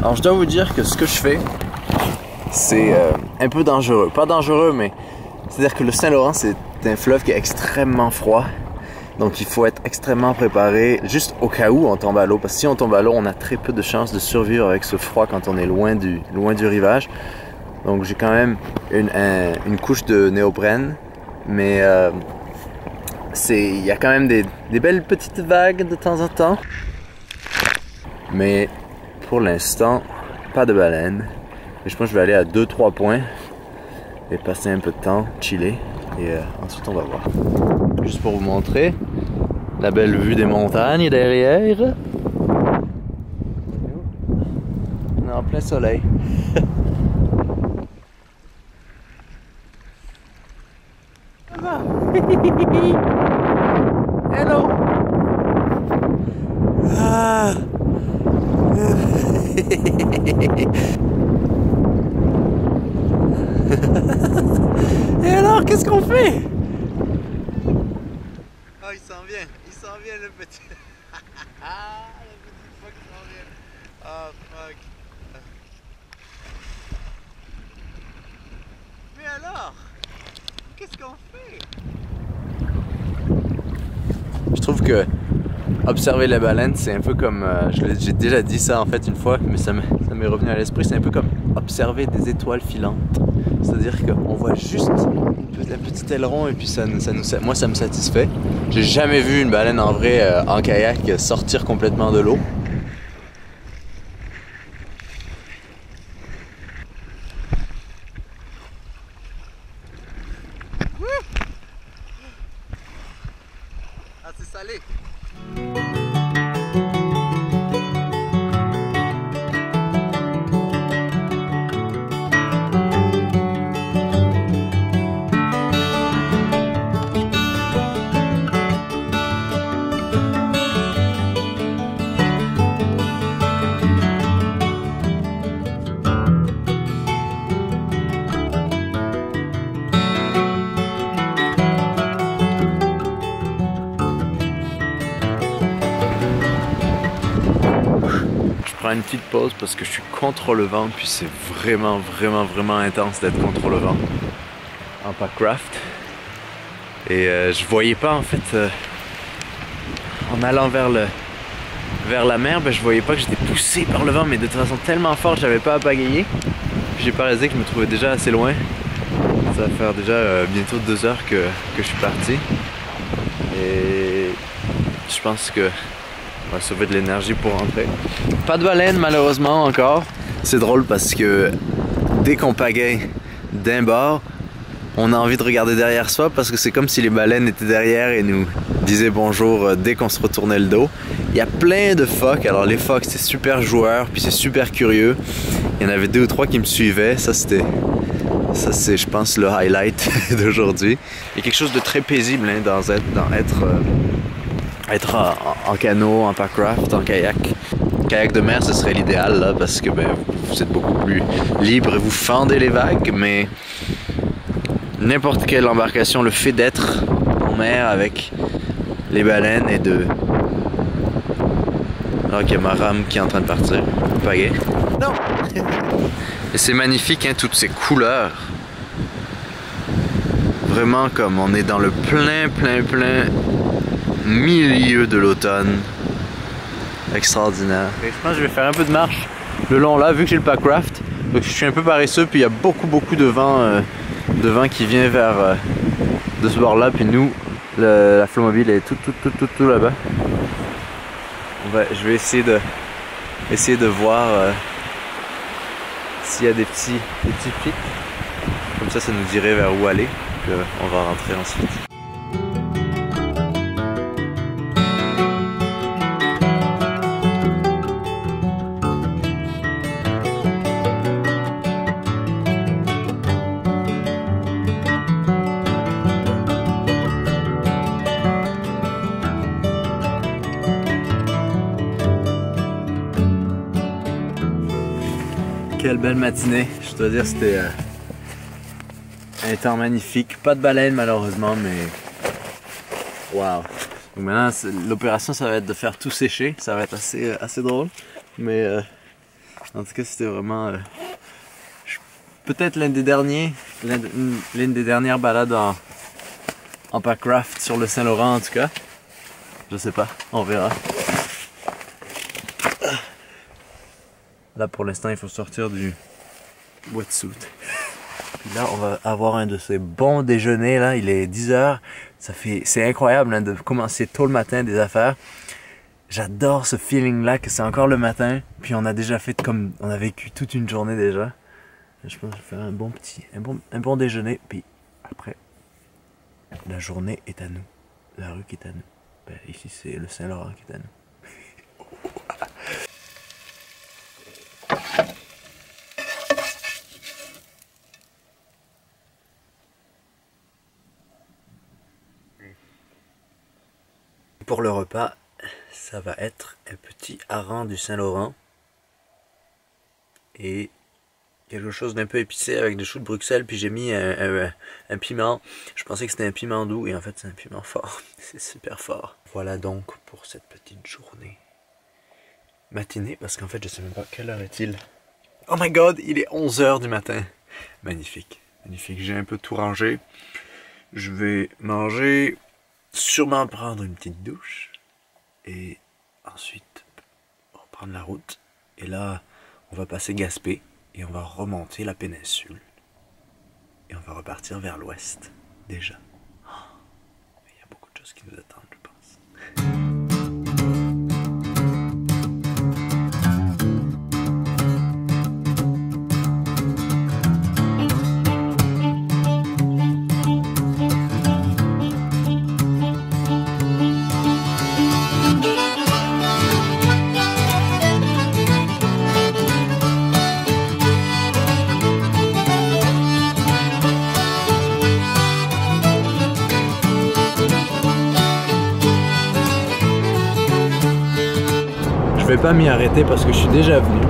Alors je dois vous dire que ce que je fais, c'est un peu dangereux. Pas dangereux, mais c'est-à-dire que le Saint-Laurent, c'est un fleuve qui est extrêmement froid. Donc il faut être extrêmement préparé, juste au cas où on tombe à l'eau. Parce que si on tombe à l'eau, on a très peu de chances de survivre avec ce froid quand on est loin du rivage. Donc j'ai quand même une couche de néoprène. Mais il y a quand même des belles petites vagues de temps en temps. Mais pour l'instant, pas de baleine. Et je pense que je vais aller à 2-3 points et passer un peu de temps, chiller. Et ensuite on va voir. Juste pour vous montrer la belle vue des montagnes derrière. On est en plein soleil. Hello. Et alors, qu'est-ce qu'on fait? Oh, il s'en vient le petit. Ah, le petit fuck s'en vient. Oh, fuck. Mais alors, qu'est-ce qu'on fait? Je trouve que observer les baleines, c'est un peu comme, j'ai déjà dit ça en fait une fois, mais ça m'est revenu à l'esprit, c'est un peu comme observer des étoiles filantes. C'est-à-dire qu'on voit juste un petit aileron et puis moi ça me satisfait. J'ai jamais vu une baleine en vrai en kayak sortir complètement de l'eau. Ah, c'est salé. Je prends une petite pause parce que je suis contre le vent, puis c'est vraiment intense d'être contre le vent en packraft. Et je voyais pas en fait, en allant vers la mer, je voyais pas que j'étais poussé par le vent, mais de toute façon tellement fort, j'avais pas à pagayer. Puis j'ai pas réalisé que je me trouvais déjà assez loin. Ça va faire déjà bientôt 2 heures que je suis parti. Et je pense que on va sauver de l'énergie pour rentrer. Pas de baleine malheureusement encore. C'est drôle parce que dès qu'on pagaie d'un bord, on a envie de regarder derrière soi parce que c'est comme si les baleines étaient derrière et nous disaient bonjour dès qu'on se retournait le dos. Il y a plein de phoques. Alors les phoques c'est super joueur, puis c'est super curieux. Il y en avait 2 ou 3 qui me suivaient. Ça c'est je pense le highlight d'aujourd'hui. Il y a quelque chose de très paisible hein, dans être en canot, en packraft, en kayak. Kayak de mer, ce serait l'idéal là, parce que vous êtes beaucoup plus libre et vous fendez les vagues, mais n'importe quelle embarcation, le fait d'être en mer avec les baleines et de... Alors qu'il y a ma rame qui est en train de partir, pagaie. Non! Et c'est magnifique, hein, toutes ces couleurs. Vraiment comme on est dans le plein milieu de l'automne. Extraordinaire. Et je pense que je vais faire un peu de marche le long là, vu que j'ai le packraft. Donc je suis un peu paresseux, puis il y a beaucoup de vent qui vient vers de ce bord là, puis nous, la flowmobile est tout là-bas. Je vais essayer de voir s'il y a des petits pics. Comme ça nous dirait vers où aller, puis on va rentrer ensuite. Quelle belle matinée, je dois dire c'était un temps magnifique. Pas de baleine malheureusement, mais waouh. Donc maintenant l'opération ça va être de faire tout sécher, ça va être assez drôle. Mais en tout cas c'était vraiment peut-être l'une des dernières balades en packraft sur le Saint-Laurent en tout cas. Je sais pas, on verra. Là pour l'instant il faut sortir du wetsuit. Puis là on va avoir un de ces bons déjeuners là, il est 10h. C'est incroyable hein, de commencer tôt le matin des affaires. J'adore ce feeling là que c'est encore le matin. Puis on a déjà fait comme on a vécu toute une journée déjà. Je pense que je vais faire un bon déjeuner. Puis après la journée est à nous. La rue qui est à nous. Ici c'est le Saint-Laurent qui est à nous. Pour le repas, ça va être un petit hareng du Saint-Laurent et quelque chose d'un peu épicé avec des choux de Bruxelles, puis j'ai mis un piment. Je pensais que c'était un piment doux et en fait c'est un piment fort. C'est super fort. Voilà donc pour cette petite journée. Matinée, parce qu'en fait je sais même pas quelle heure est-il. Oh my god, il est 11h du matin. Magnifique, magnifique. J'ai un peu tout rangé. Je vais manger, sûrement prendre une petite douche et ensuite reprendre la route. Et là, on va passer Gaspé et on va remonter la péninsule. Et on va repartir vers l'ouest, déjà. Il y a beaucoup de choses qui nous attendent, je pense. Je vais pas m'y arrêter parce que je suis déjà venu,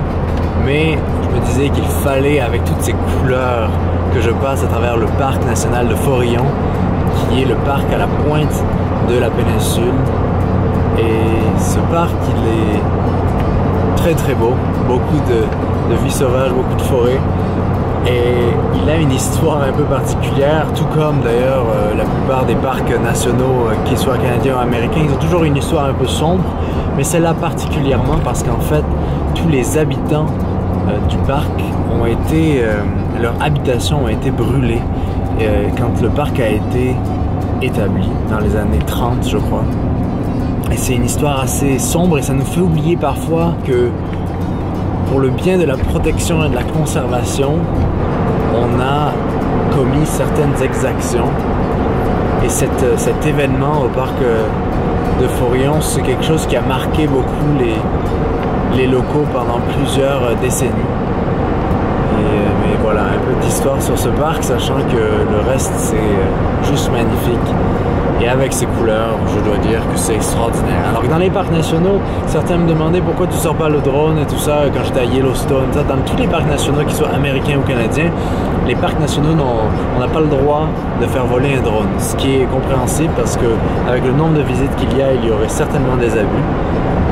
mais je me disais qu'il fallait, avec toutes ces couleurs, que je passe à travers le parc national de Forillon, qui est le parc à la pointe de la péninsule. Et ce parc, il est très très beau, beaucoup de vie sauvage, beaucoup de forêts. Et il a une histoire un peu particulière, tout comme d'ailleurs la plupart des parcs nationaux, qu'ils soient canadiens ou américains, ils ont toujours une histoire un peu sombre, mais celle-là particulièrement parce qu'en fait, tous les habitants du parc ont été, leur habitation a été brûlée quand le parc a été établi dans les années 30, je crois. Et c'est une histoire assez sombre et ça nous fait oublier parfois que pour le bien de la protection et de la conservation, on a commis certaines exactions. Et cet événement au parc de Forillon, c'est quelque chose qui a marqué beaucoup les locaux pendant plusieurs décennies. Mais voilà, un peu d'histoire sur ce parc, sachant que le reste c'est juste magnifique. Et avec ces couleurs, je dois dire que c'est extraordinaire. Alors que dans les parcs nationaux, certains me demandaient pourquoi tu sors pas le drone et tout ça quand j'étais à Yellowstone. Ça, dans tous les parcs nationaux, qu'ils soient américains ou canadiens, les parcs nationaux, on n'a pas le droit de faire voler un drone. Ce qui est compréhensible parce que avec le nombre de visites qu'il y a, il y aurait certainement des abus.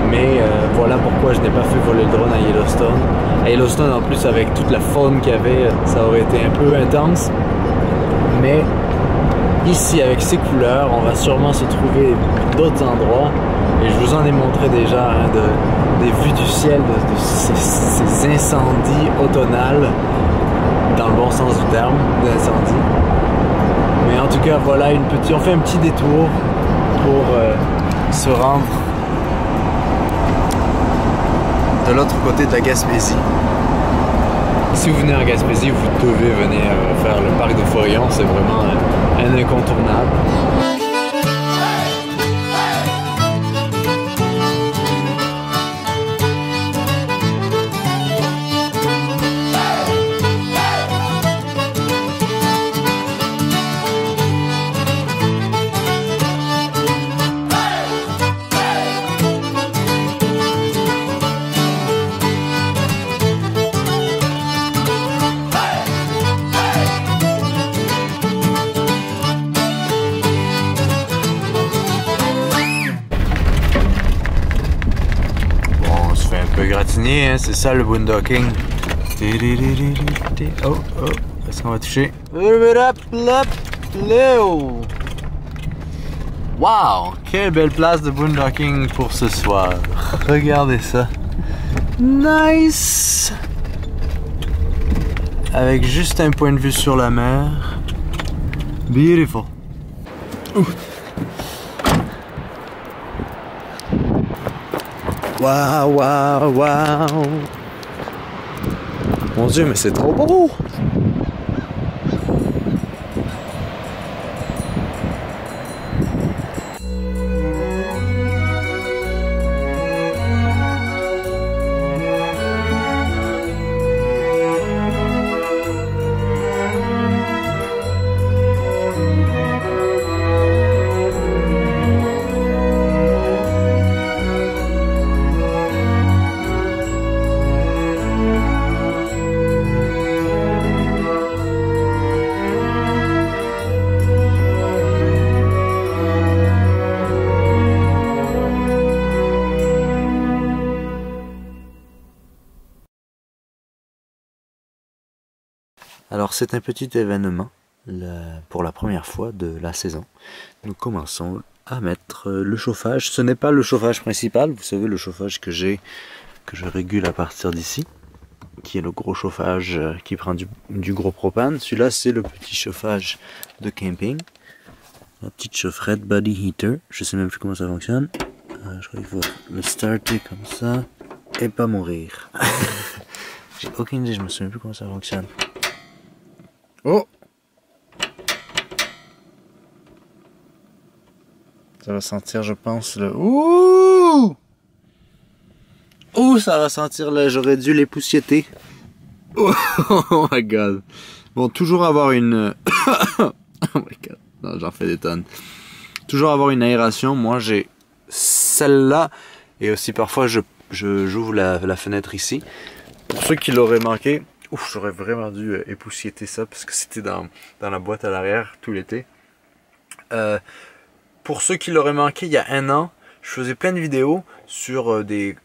Mais voilà pourquoi je n'ai pas fait voler le drone à Yellowstone. À Yellowstone, en plus, avec toute la faune qu'il y avait, ça aurait été un peu intense. Mais ici, avec ces couleurs, on va sûrement se trouver d'autres endroits. Et je vous en ai montré déjà des vues du ciel, de ces incendies automnales, dans le bon sens du terme, d'incendie. Mais en tout cas, voilà, on fait un petit détour pour se rendre de l'autre côté de la Gaspésie. Si vous venez en Gaspésie, vous devez venir faire le parc de Forillon, c'est vraiment un incontournable. Gratigné, hein, c'est ça le boondocking. Oh, oh, est-ce qu'on va toucher? Wow, quelle belle place de boondocking pour ce soir. Regardez ça. Nice! Avec juste un point de vue sur la mer. Beautiful. Ouh. Waouh, waouh, waouh! Mon Dieu, mais c'est trop beau! Alors c'est un petit événement pour la première fois de la saison. Nous commençons à mettre le chauffage. Ce n'est pas le chauffage principal, vous savez le chauffage que je régule à partir d'ici, qui est le gros chauffage qui prend du gros propane. Celui-là c'est le petit chauffage de camping. La petite chaufferette body heater, je sais même plus comment ça fonctionne. Je crois qu'il faut le starter comme ça et pas mourir. J'ai aucune idée, je me souviens plus comment ça fonctionne. Oh! Ça va sentir, je pense, le... Ouh! Ouh, ça va sentir le... J'aurais dû les poussiéter. Oh my god. Bon, toujours avoir une... Oh my god. Non, j'en fais des tonnes. Toujours avoir une aération. Moi, j'ai celle-là. Et aussi, parfois, j'ouvre la fenêtre ici. Pour ceux qui l'auraient manqué, ouf, j'aurais vraiment dû époussiéter ça parce que c'était dans la boîte à l'arrière tout l'été. Pour ceux qui l'auraient manqué, il y a 1 an, je faisais plein de vidéos sur des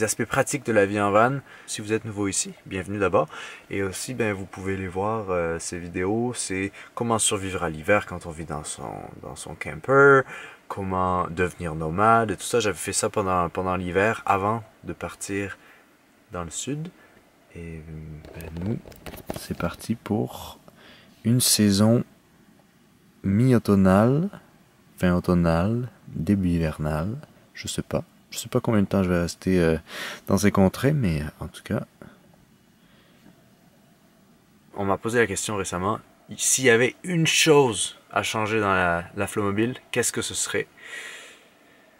aspects pratiques de la vie en van. Si vous êtes nouveau ici, bienvenue d'abord. Et aussi, ben, vous pouvez les voir, ces vidéos. C'est comment survivre à l'hiver quand on vit dans son camper, comment devenir nomade et tout ça. J'avais fait ça pendant l'hiver, avant de partir dans le sud. Et ben, nous, c'est parti pour une saison mi-automnale, fin automnale, début hivernale. Je sais pas combien de temps je vais rester dans ces contrées, mais en tout cas... On m'a posé la question récemment, s'il y avait une chose à changer dans la Flowmobile, qu'est-ce que ce serait?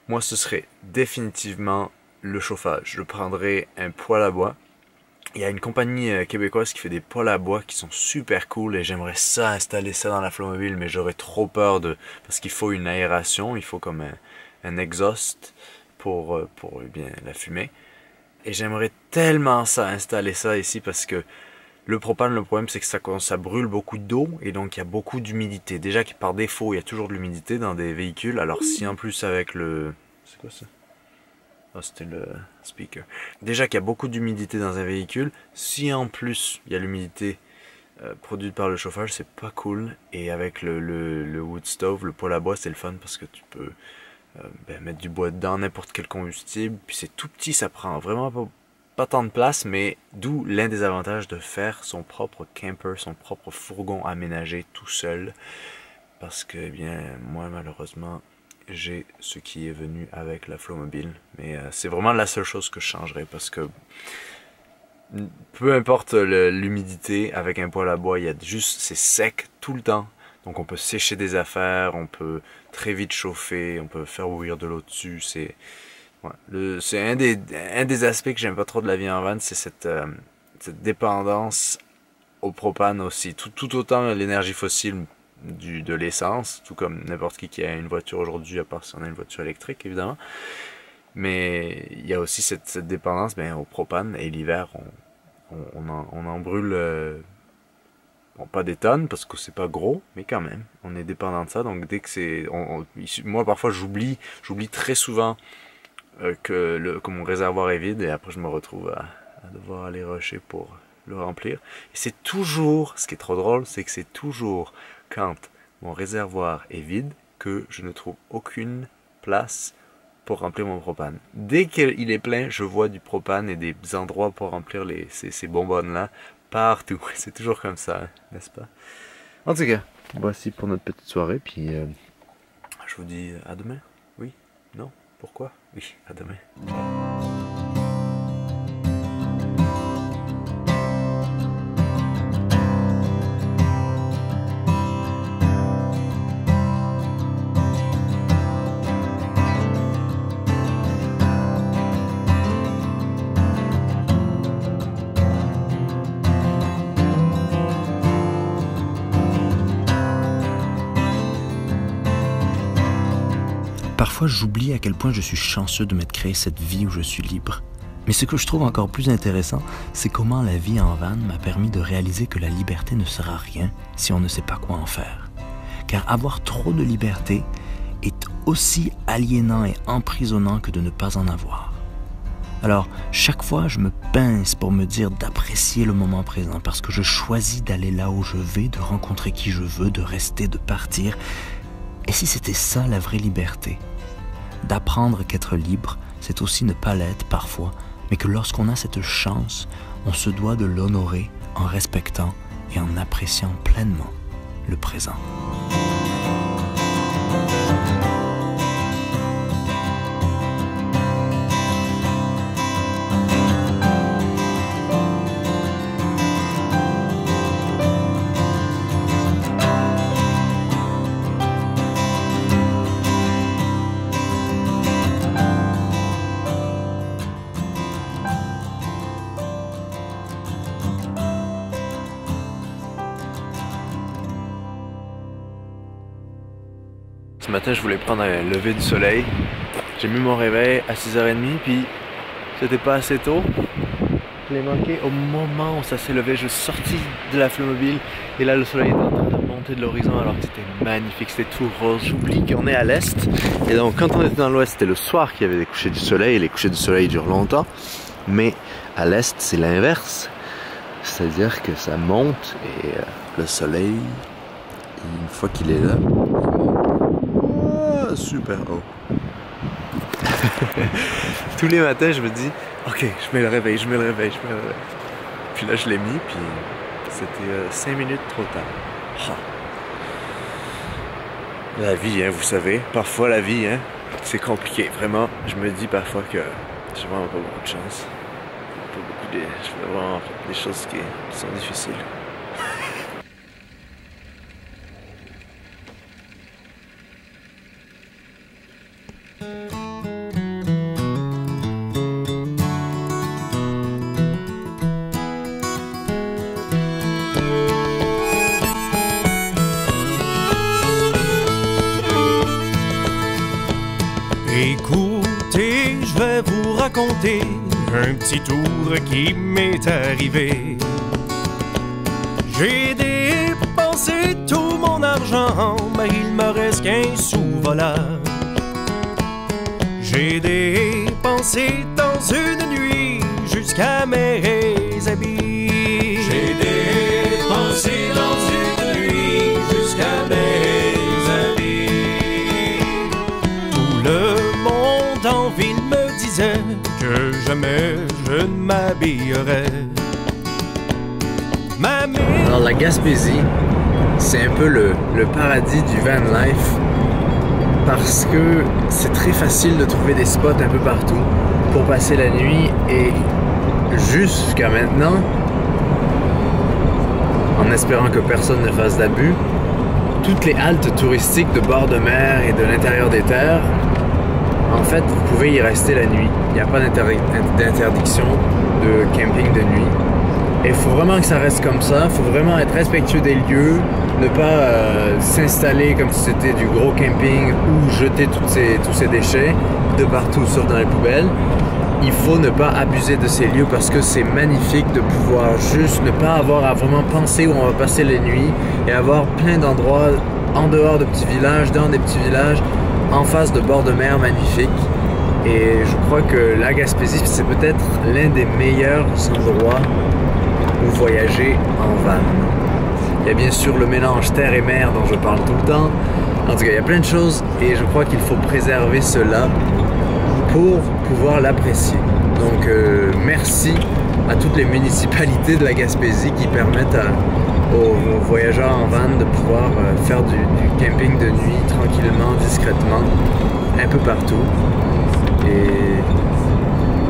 Moi, ce serait définitivement le chauffage. Je prendrais un poêle à bois. Il y a une compagnie québécoise qui fait des poêles à bois qui sont super cool et j'aimerais ça installer ça dans la Flowmobile, mais j'aurais trop peur parce qu'il faut une aération, il faut comme un exhaust pour bien la fumée. Et j'aimerais tellement installer ça ici parce que le propane, le problème c'est que ça brûle beaucoup d'eau et donc il y a beaucoup d'humidité. Déjà que par défaut il y a toujours de l'humidité dans des véhicules, alors si en plus avec le... C'est quoi ça? Oh, c'était le speaker. Déjà qu'il y a beaucoup d'humidité dans un véhicule, si en plus il y a l'humidité produite par le chauffage, c'est pas cool. Et avec le wood stove, le poêle à bois, c'est le fun parce que tu peux mettre du bois dedans, n'importe quel combustible. Puis c'est tout petit, ça prend vraiment pas tant de place, mais d'où l'un des avantages de faire son propre camper, son propre fourgon aménagé tout seul. Parce que, eh bien, moi malheureusement... j'ai ce qui est venu avec la Flowmobile, mais c'est vraiment la seule chose que je changerais parce que peu importe l'humidité, avec un poêle à bois, c'est sec tout le temps, donc on peut sécher des affaires, on peut très vite chauffer, on peut faire bouillir de l'eau dessus. C'est un des aspects que j'aime pas trop de la vie en van, c'est cette dépendance au propane aussi, tout autant l'énergie fossile de l'essence, tout comme n'importe qui a une voiture aujourd'hui, à part si on a une voiture électrique évidemment, mais il y a aussi cette dépendance au propane, et l'hiver on en brûle bon, pas des tonnes parce que c'est pas gros, mais quand même on est dépendant de ça. Donc dès que c'est moi parfois j'oublie très souvent que mon réservoir est vide, et après je me retrouve à devoir aller rusher pour le remplir. Et c'est toujours, ce qui est trop drôle, c'est que c'est toujours quand mon réservoir est vide que je ne trouve aucune place pour remplir mon propane. Dès qu'il est plein, je vois du propane et des endroits pour remplir ces bonbonnes là partout. C'est toujours comme ça, n'est-ce pas? En tout cas, voici pour notre petite soirée, puis je vous dis à demain. Oui? Non? Pourquoi? Oui, à demain. Parfois, j'oublie à quel point je suis chanceux de m'être créé cette vie où je suis libre. Mais ce que je trouve encore plus intéressant, c'est comment la vie en van m'a permis de réaliser que la liberté ne sert à rien si on ne sait pas quoi en faire. Car avoir trop de liberté est aussi aliénant et emprisonnant que de ne pas en avoir. Alors, chaque fois, je me pince pour me dire d'apprécier le moment présent parce que je choisis d'aller là où je vais, de rencontrer qui je veux, de rester, de partir. Et si c'était ça la vraie liberté? D'apprendre qu'être libre, c'est aussi ne pas l'être parfois, mais que lorsqu'on a cette chance, on se doit de l'honorer en respectant et en appréciant pleinement le présent. Ce matin, je voulais prendre un lever du soleil. J'ai mis mon réveil à 6h30, puis c'était pas assez tôt. Je l'ai manqué au moment où ça s'est levé. Je suis sorti de la Fleuve-Mobile et là, le soleil est en train de monter de l'horizon alors que c'était magnifique, c'était tout rose. J'oublie qu'on est à l'est. Et donc, quand on était dans l'ouest, c'était le soir qu'il y avait des couchers du soleil. Et les couchers du soleil durent longtemps. Mais à l'est, c'est l'inverse. C'est-à-dire que ça monte et le soleil, une fois qu'il est là, super haut. Tous les matins, je me dis, ok, je mets le réveil, je mets le réveil, je mets le réveil. Puis là, je l'ai mis, puis c'était 5 minutes trop tard. Oh. La vie, hein, vous savez, parfois la vie, hein, c'est compliqué. Vraiment, je me dis parfois que j'ai vraiment pas beaucoup de chance. Je fais vraiment des choses qui sont difficiles. Écoutez, je vais vous raconter un petit tour qui m'est arrivé. J'ai dépensé tout mon argent, mais il me reste qu'un sous-volage. J'ai dépensé dans une nuit jusqu'à mes habits. J'ai dépensé dans une nuit jusqu'à mes habits. Tout le monde en ville me disait que jamais je ne m'habillerais. Alors la Gaspésie, c'est un peu le paradis du van life parce que c'est très facile de trouver des spots un peu partout pour passer la nuit et jusqu'à maintenant, en espérant que personne ne fasse d'abus, toutes les haltes touristiques de bord de mer et de l'intérieur des terres, en fait, vous pouvez y rester la nuit. Il n'y a pas d'interdiction de camping de nuit. Et il faut vraiment que ça reste comme ça, il faut vraiment être respectueux des lieux, ne pas s'installer comme si c'était du gros camping ou jeter tous ces déchets de partout sauf dans les poubelles. Il faut ne pas abuser de ces lieux parce que c'est magnifique de pouvoir juste ne pas avoir à vraiment penser où on va passer les nuits et avoir plein d'endroits en dehors de petits villages, dans des petits villages, en face de bords de mer magnifiques. Et je crois que la Gaspésie, c'est peut-être l'un des meilleurs endroits ou voyager en van. Il y a bien sûr le mélange terre et mer dont je parle tout le temps. En tout cas, il y a plein de choses et je crois qu'il faut préserver cela pour pouvoir l'apprécier. Donc merci à toutes les municipalités de la Gaspésie qui permettent aux voyageurs en van de pouvoir faire du camping de nuit tranquillement, discrètement, un peu partout. Et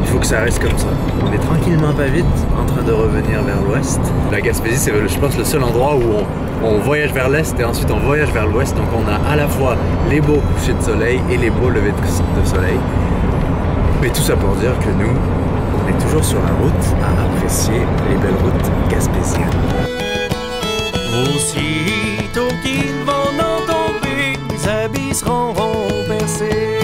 il faut que ça reste comme ça. On est tranquillement pas vite en train de revenir vers l'ouest. La Gaspésie, c'est je pense le seul endroit où on voyage vers l'est et ensuite on voyage vers l'ouest. Donc on a à la fois les beaux couchers de soleil et les beaux levers de soleil. Mais tout ça pour dire que nous, on est toujours sur la route à apprécier les belles routes gaspésiennes. Aussitôt qu'ils vont en tomber, les habits seront percés.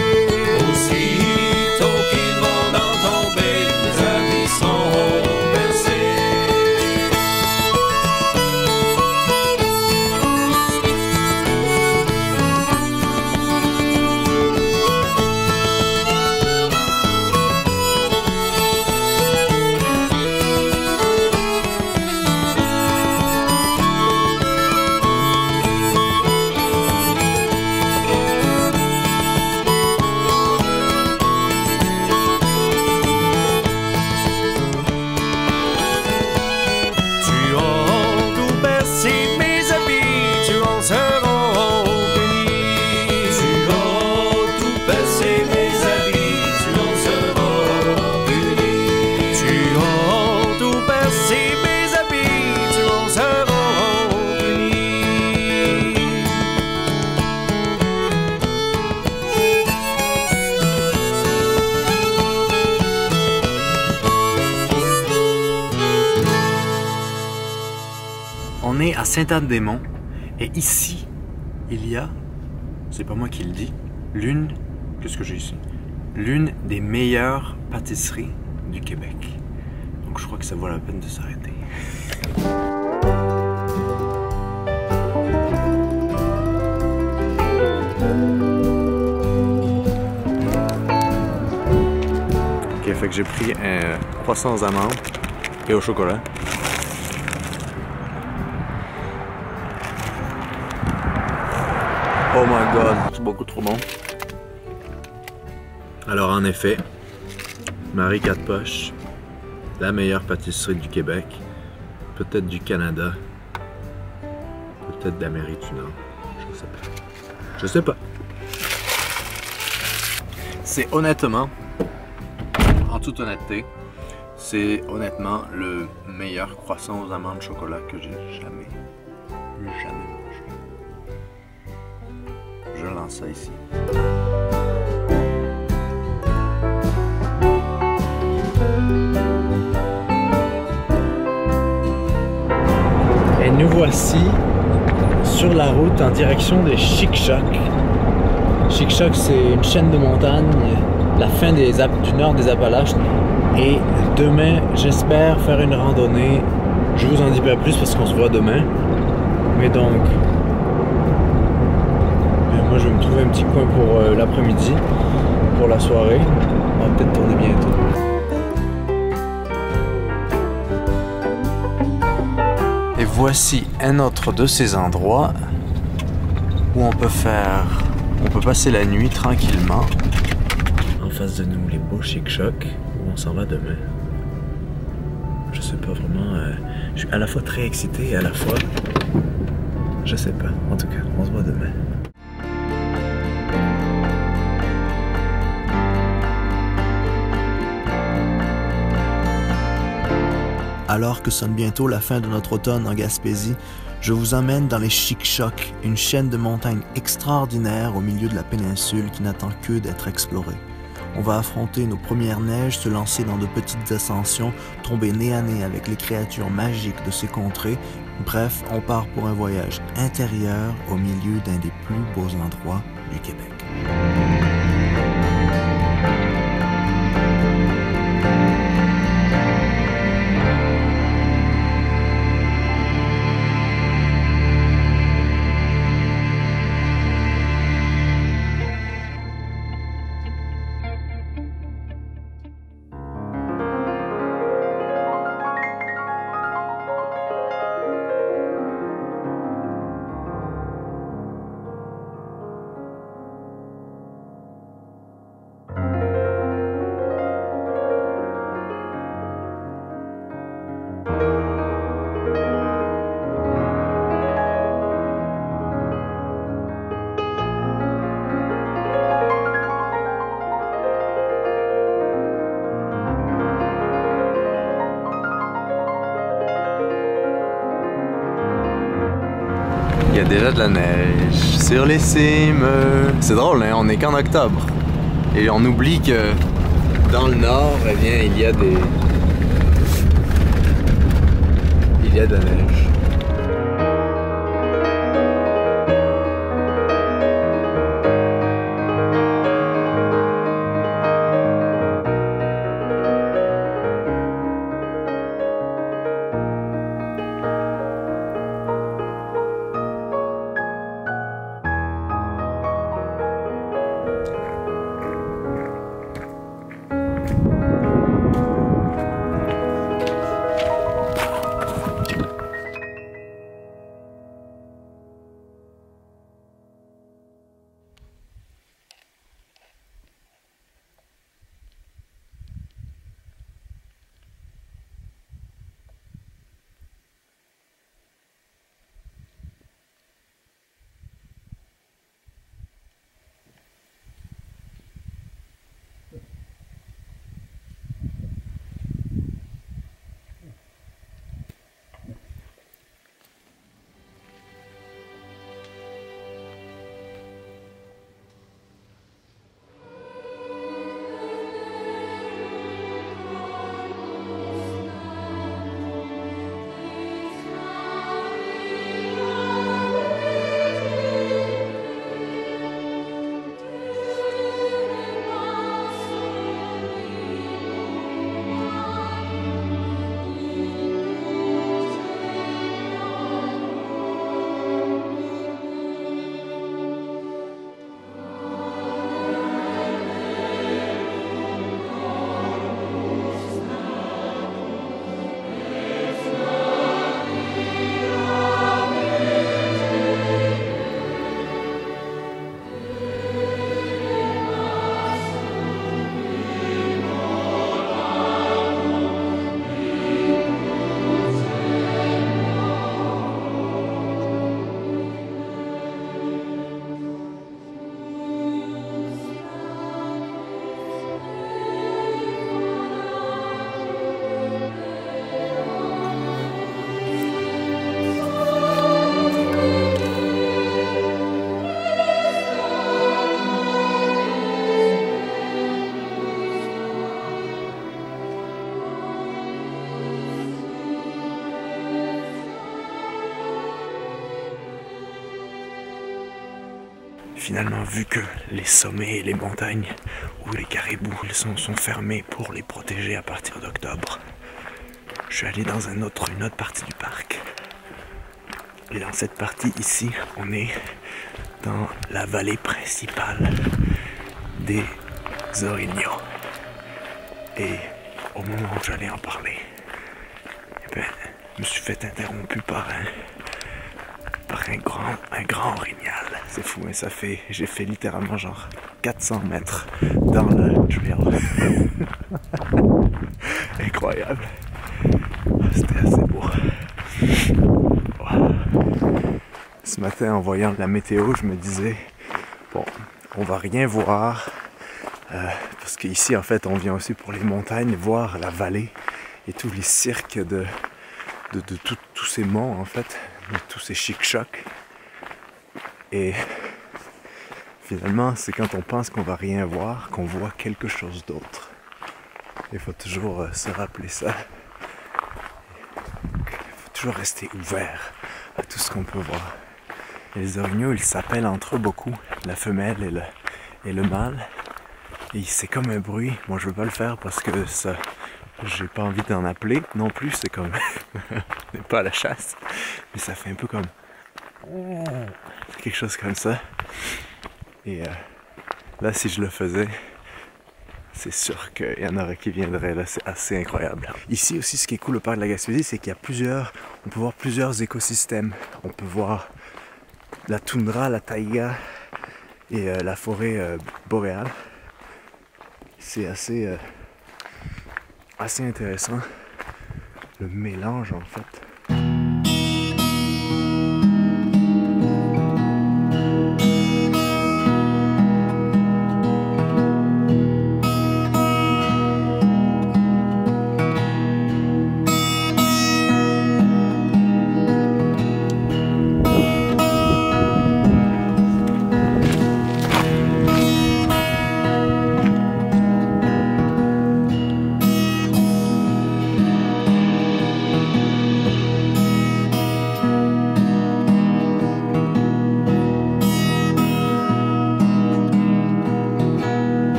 Aussitôt qu'ils vont en tomber, les habits seront percés. est à Sainte-Anne-des-Monts et ici, il y a, c'est pas moi qui le dis, qu'est-ce que j'ai ici? L'une des meilleures pâtisseries du Québec. Donc je crois que ça vaut la peine de s'arrêter. Ok, fait que j'ai pris un croissant aux amandes et au chocolat. Oh my god, c'est beaucoup trop bon. Alors en effet, Marie 4 Poches, la meilleure pâtisserie du Québec, peut-être du Canada, peut-être d'Amérique du Nord, je sais pas. Je sais pas. C'est honnêtement, en toute honnêteté, c'est honnêtement le meilleur croissant aux amandes chocolat que j'ai jamais mangé. Je lance ça ici. Et nous voici sur la route en direction de Chic-Choc. Chic-Choc, c'est une chaîne de montagnes, la fin du nord des Appalaches. Et demain, j'espère faire une randonnée. Je vous en dis pas plus parce qu'on se voit demain. Mais donc, moi je vais me trouver un petit coin pour l'après-midi, pour la soirée. On va peut-être tourner bientôt. Et voici un autre de ces endroits où on peut passer la nuit tranquillement. En face de nous, les beaux Chic-Choc, où on s'en va demain. Je sais pas vraiment, je suis à la fois très excité et à la fois, je sais pas. En tout cas, on se voit demain. Alors que sonne bientôt la fin de notre automne en Gaspésie, je vous emmène dans les Chic-Choc, une chaîne de montagnes extraordinaire au milieu de la péninsule qui n'attend que d'être explorée. On va affronter nos premières neiges, se lancer dans de petites ascensions, tomber nez à nez avec les créatures magiques de ces contrées. Bref, on part pour un voyage intérieur au milieu d'un des plus beaux endroits du Québec. Il y a déjà de la neige sur les cimes. C'est drôle, hein? On est qu'en octobre. Et on oublie que dans le nord, eh bien, il y a de la neige. finalement vu que les sommets et les montagnes où les caribous sont fermés pour les protéger à partir d'octobre, je suis allé dans une autre partie du parc. Et dans cette partie ici, on est dans la vallée principale des orignaux. Et au moment où j'allais en parler, eh ben, je me suis fait interrompu par un grand orignal. C'est fou, hein, j'ai fait littéralement genre 400 mètres dans le trail. Incroyable. C'était assez beau. Wow. Ce matin, en voyant la météo, je me disais, bon, on va rien voir, parce qu'ici, en fait, on vient aussi pour les montagnes, voir la vallée et tous les cirques de tous ces monts, en fait, de tous ces chic-chocs. Et finalement, c'est quand on pense qu'on va rien voir, qu'on voit quelque chose d'autre. Il faut toujours se rappeler ça. Il faut toujours rester ouvert à tout ce qu'on peut voir. Et les orignaux, ils s'appellent entre eux beaucoup, la femelle et le mâle. Et c'est comme un bruit. Moi, je veux pas le faire parce que ça, j'ai pas envie d'en appeler non plus. C'est comme, on n'est pas à la chasse, mais ça fait un peu comme quelque chose comme ça. Et là, si je le faisais, c'est sûr qu'il y en aurait qui viendraient. Là, c'est assez incroyable. Ici aussi, ce qui est cool au parc de la Gaspésie, c'est qu'il y a on peut voir plusieurs écosystèmes. On peut voir la toundra, la taïga et la forêt boréale. C'est assez intéressant, le mélange en fait.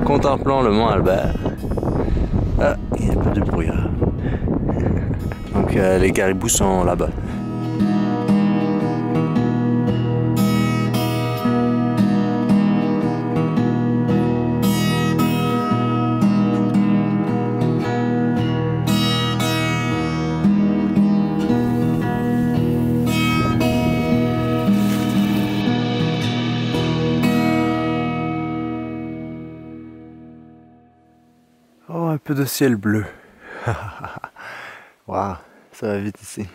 Contemplant le mont Albert. Ah, il y a un peu de brouillard. Donc les caribous sont là-bas. Oh, un peu de ciel bleu. Waouh, ça va vite ici.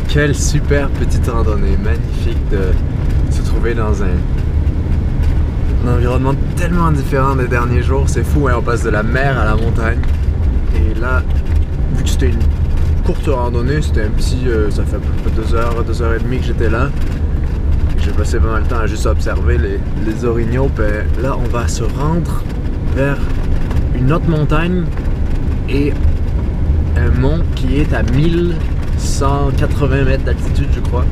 Quelle super petite randonnée, magnifique de se trouver dans un environnement tellement différent des derniers jours, c'est fou, hein? On passe de la mer à la montagne. Et là, vu que c'était une courte randonnée, c'était un petit, ça fait à peu près 2 heures et demie que j'étais là. J'ai passé pas mal de temps à juste observer les orignaux. Ben, là, on va se rendre vers une autre montagne et un mont qui est à 1180 mètres d'altitude, je crois.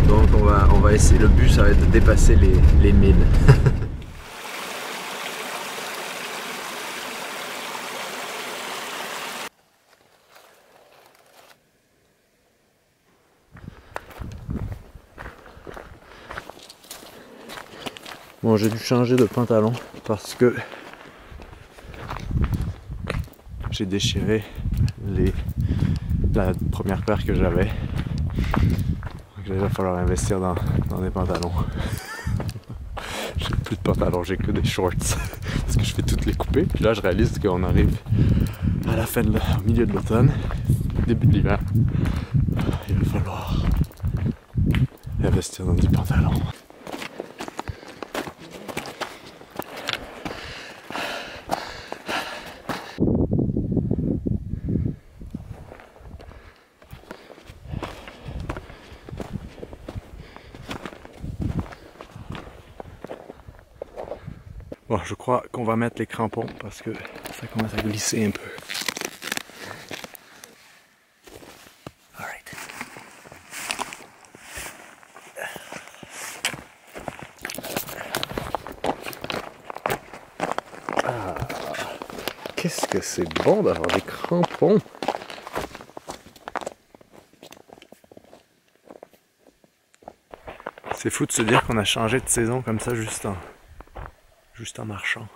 Donc on va essayer, le but ça va être de dépasser les 1000. Bon, j'ai dû changer de pantalon parce que j'ai déchiré la première paire que j'avais. Donc il va falloir investir dans des pantalons. J'ai plus de pantalons, j'ai que des shorts. Parce que je fais toutes les coupées. Puis là, je réalise qu'on arrive à la fin, au milieu de l'automne, début de l'hiver. Il va falloir investir dans du pantalon. Bon, je crois qu'on va mettre les crampons parce que ça commence à glisser un peu. Alright. Ah, qu'est-ce que c'est bon d'avoir des crampons! C'est fou de se dire qu'on a changé de saison comme ça juste en marchant.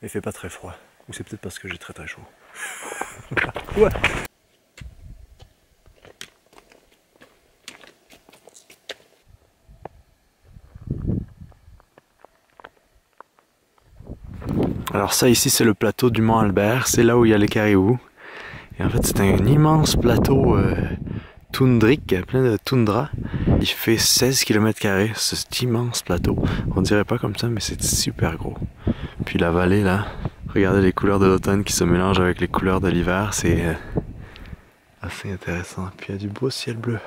Il fait pas très froid. Ou c'est peut-être parce que j'ai très très chaud. Ouais. Alors ça ici c'est le plateau du Mont Albert. C'est là où il y a les Caribous. Et en fait c'est un immense plateau toundrique, plein de toundra. Il fait 16 km², cet immense plateau. On dirait pas comme ça, mais c'est super gros. Puis la vallée là, regardez les couleurs de l'automne qui se mélangent avec les couleurs de l'hiver, c'est assez intéressant. Puis il y a du beau ciel bleu.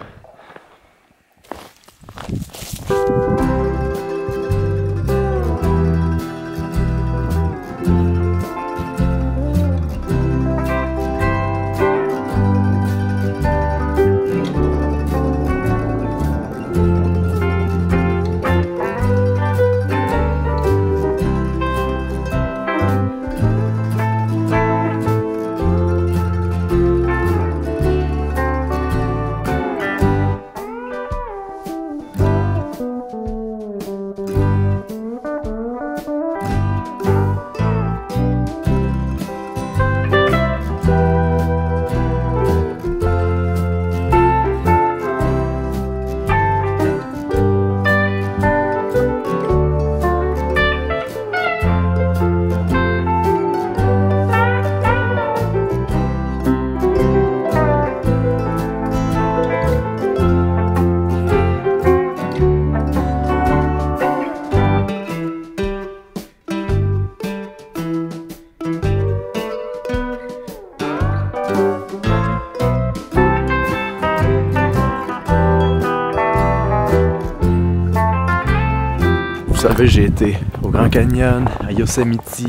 Vous savez, j'ai été au Grand Canyon, à Yosemite,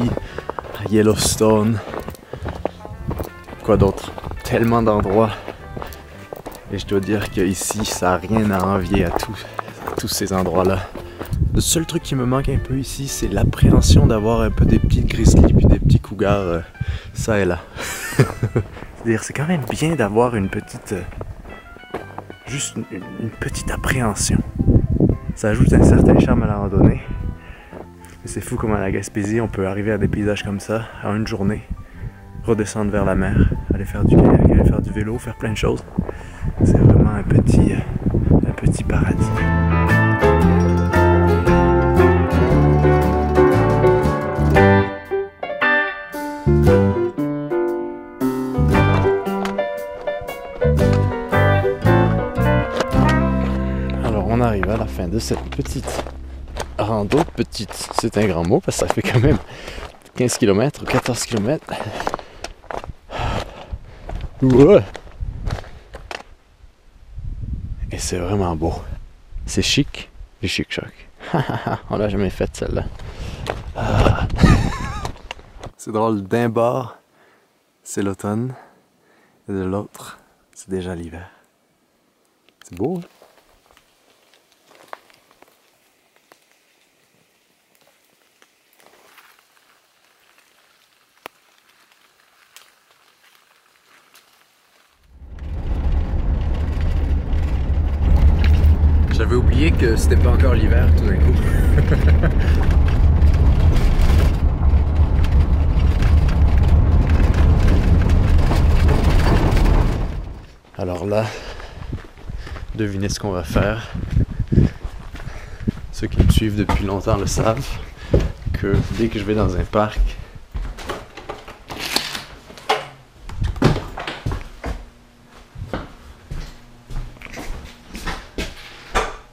à Yellowstone, quoi d'autre? Tellement d'endroits. Et je dois dire qu'ici, ça n'a rien à envier à tous ces endroits-là. Le seul truc qui me manque un peu ici, c'est l'appréhension d'avoir un peu des petits grizzlies puis des petits cougars ça et là. C'est-à-dire, c'est quand même bien d'avoir une petite... juste une petite appréhension. Ça ajoute un certain charme à la randonnée. Mais c'est fou comment à la Gaspésie, on peut arriver à des paysages comme ça en une journée, redescendre vers la mer, aller faire du kayak, aller faire du vélo, faire plein de choses. C'est vraiment un petit paradis. On arrive à la fin de cette petite rando. Petite, c'est un grand mot parce que ça fait quand même 15 km ou 14 km. Ouais. Et c'est vraiment beau. C'est chic, du chic-choc. On l'a jamais fait celle-là. C'est drôle, d'un bord, c'est l'automne, et de l'autre, c'est déjà l'hiver. C'est beau, hein? J'avais oublié que c'était pas encore l'hiver tout d'un coup. Alors là, devinez ce qu'on va faire. Ceux qui me suivent depuis longtemps le savent que dès que je vais dans un parc,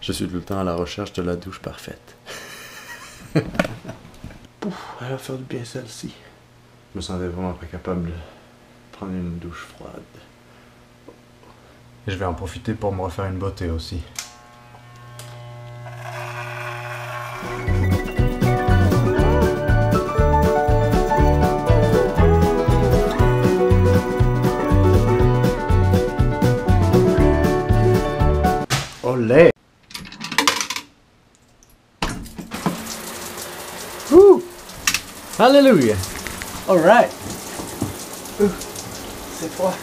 je suis tout le temps à la recherche de la douche parfaite. Pouf, elle va faire du bien celle-ci. Je me sentais vraiment pas capable de prendre une douche froide. Et je vais en profiter pour me refaire une beauté aussi. Olé! Woo! Hallelujah! Alright! C'est froid.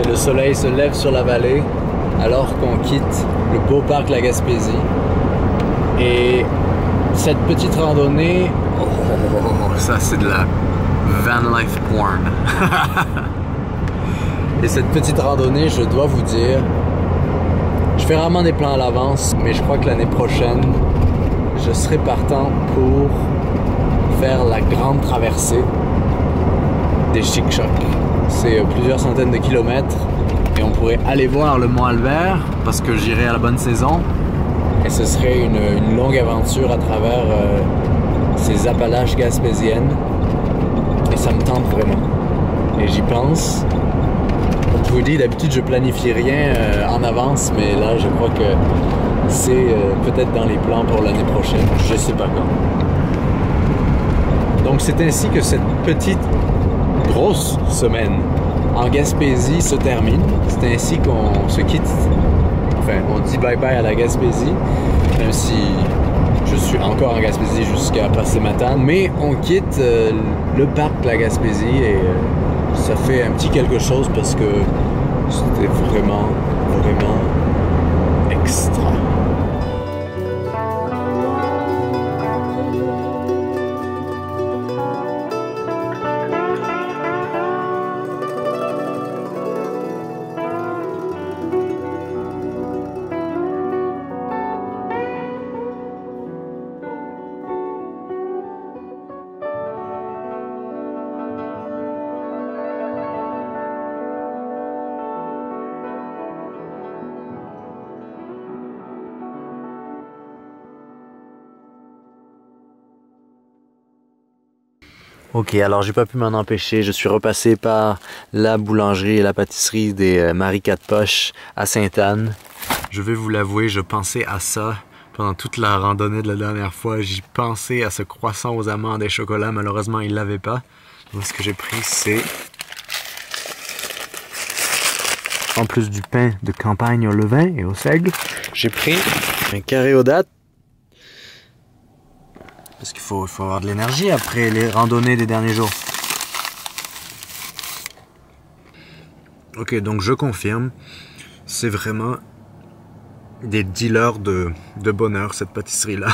Le soleil se lève sur la vallée alors qu'on quitte le beau parc La Gaspésie. Et cette petite randonnée, oh, ça c'est de la van life porn. Et cette petite randonnée, je dois vous dire, je fais rarement des plans à l'avance, mais je crois que l'année prochaine, je serai partant pour faire la grande traversée des Chic-Chocs. C'est plusieurs centaines de kilomètres et on pourrait aller voir le Mont Albert parce que j'irai à la bonne saison et ce serait une longue aventure à travers ces Appalaches gaspésiennes et ça me tente vraiment et j'y pense. Comme je vous dis, d'habitude je planifie rien en avance, mais là je crois que c'est peut-être dans les plans pour l'année prochaine, je sais pas quand. Donc c'est ainsi que cette petite grosse semaine en Gaspésie se termine. C'est ainsi qu'on se quitte. Enfin, on dit bye-bye à la Gaspésie, même si je suis encore en Gaspésie jusqu'à passer Matane. Mais on quitte le parc de la Gaspésie et ça fait un petit quelque chose parce que c'était vraiment, vraiment extra. Ok, alors j'ai pas pu m'en empêcher, je suis repassé par la boulangerie et la pâtisserie des Marie 4 Poches à Sainte-Anne. Je vais vous l'avouer, je pensais à ça pendant toute la randonnée de la dernière fois. J'y pensais à ce croissant aux amandes et chocolat, malheureusement il l'avait pas. Donc ce que j'ai pris c'est, en plus du pain de campagne au levain et au seigle, j'ai pris un carré aux dattes. Parce qu'il faut avoir de l'énergie après les randonnées des derniers jours. Ok, donc je confirme, c'est vraiment des dealers de bonheur cette pâtisserie-là.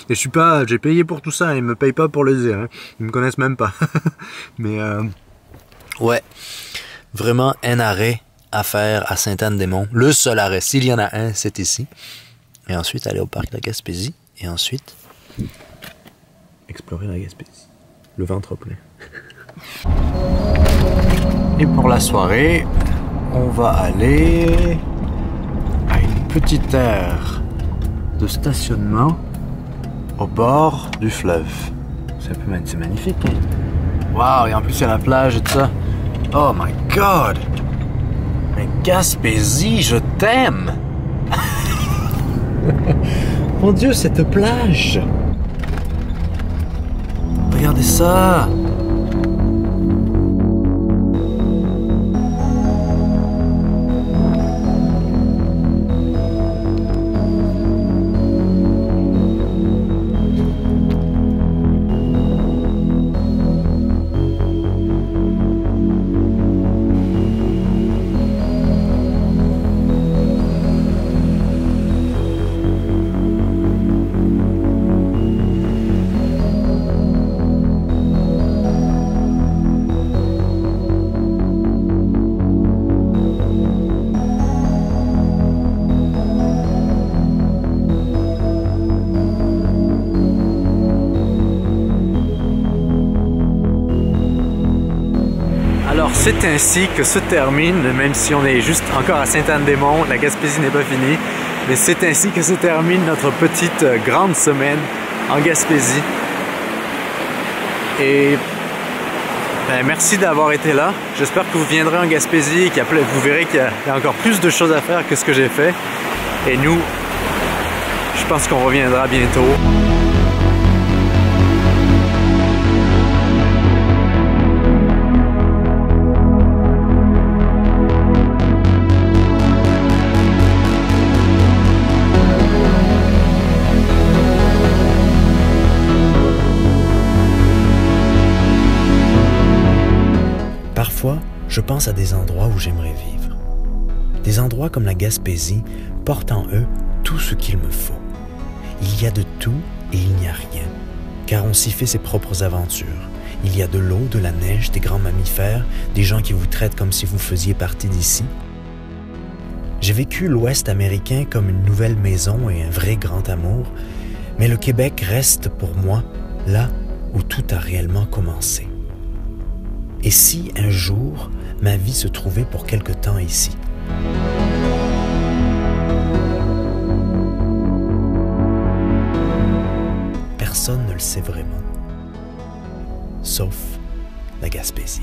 Et je suis pas, j'ai payé pour tout ça, ils me payent pas pour le dire, hein. Ils me connaissent même pas. Mais ouais, vraiment un arrêt à faire à Sainte-Anne-des-Monts. Le seul arrêt, s'il y en a un, c'est ici. Et ensuite aller au parc de la Gaspésie. Et ensuite explorer la Gaspésie. Le ventre plein. Et pour la soirée, on va aller à une petite aire de stationnement au bord du fleuve. C'est magnifique, hein? Waouh, et en plus il y a la plage et tout ça. Oh my god! Mais Gaspésie, je t'aime! Mon Dieu, cette plage! Regardez ça! c'est ainsi que se termine, même si on est juste encore à Sainte-Anne-des-Monts, la Gaspésie n'est pas finie, mais c'est ainsi que se termine notre petite grande semaine en Gaspésie. Et ben, merci d'avoir été là. J'espère que vous viendrez en Gaspésie et vous verrez qu'il y a encore plus de choses à faire que ce que j'ai fait. Et nous, je pense qu'on reviendra bientôt. Parfois, je pense à des endroits où j'aimerais vivre. Des endroits comme la Gaspésie portent en eux tout ce qu'il me faut. Il y a de tout et il n'y a rien, car on s'y fait ses propres aventures. Il y a de l'eau, de la neige, des grands mammifères, des gens qui vous traitent comme si vous faisiez partie d'ici. J'ai vécu l'Ouest américain comme une nouvelle maison et un vrai grand amour, mais le Québec reste pour moi là où tout a réellement commencé. Et si un jour ma vie se trouvait pour quelque temps ici? Personne ne le sait vraiment, sauf la Gaspésie.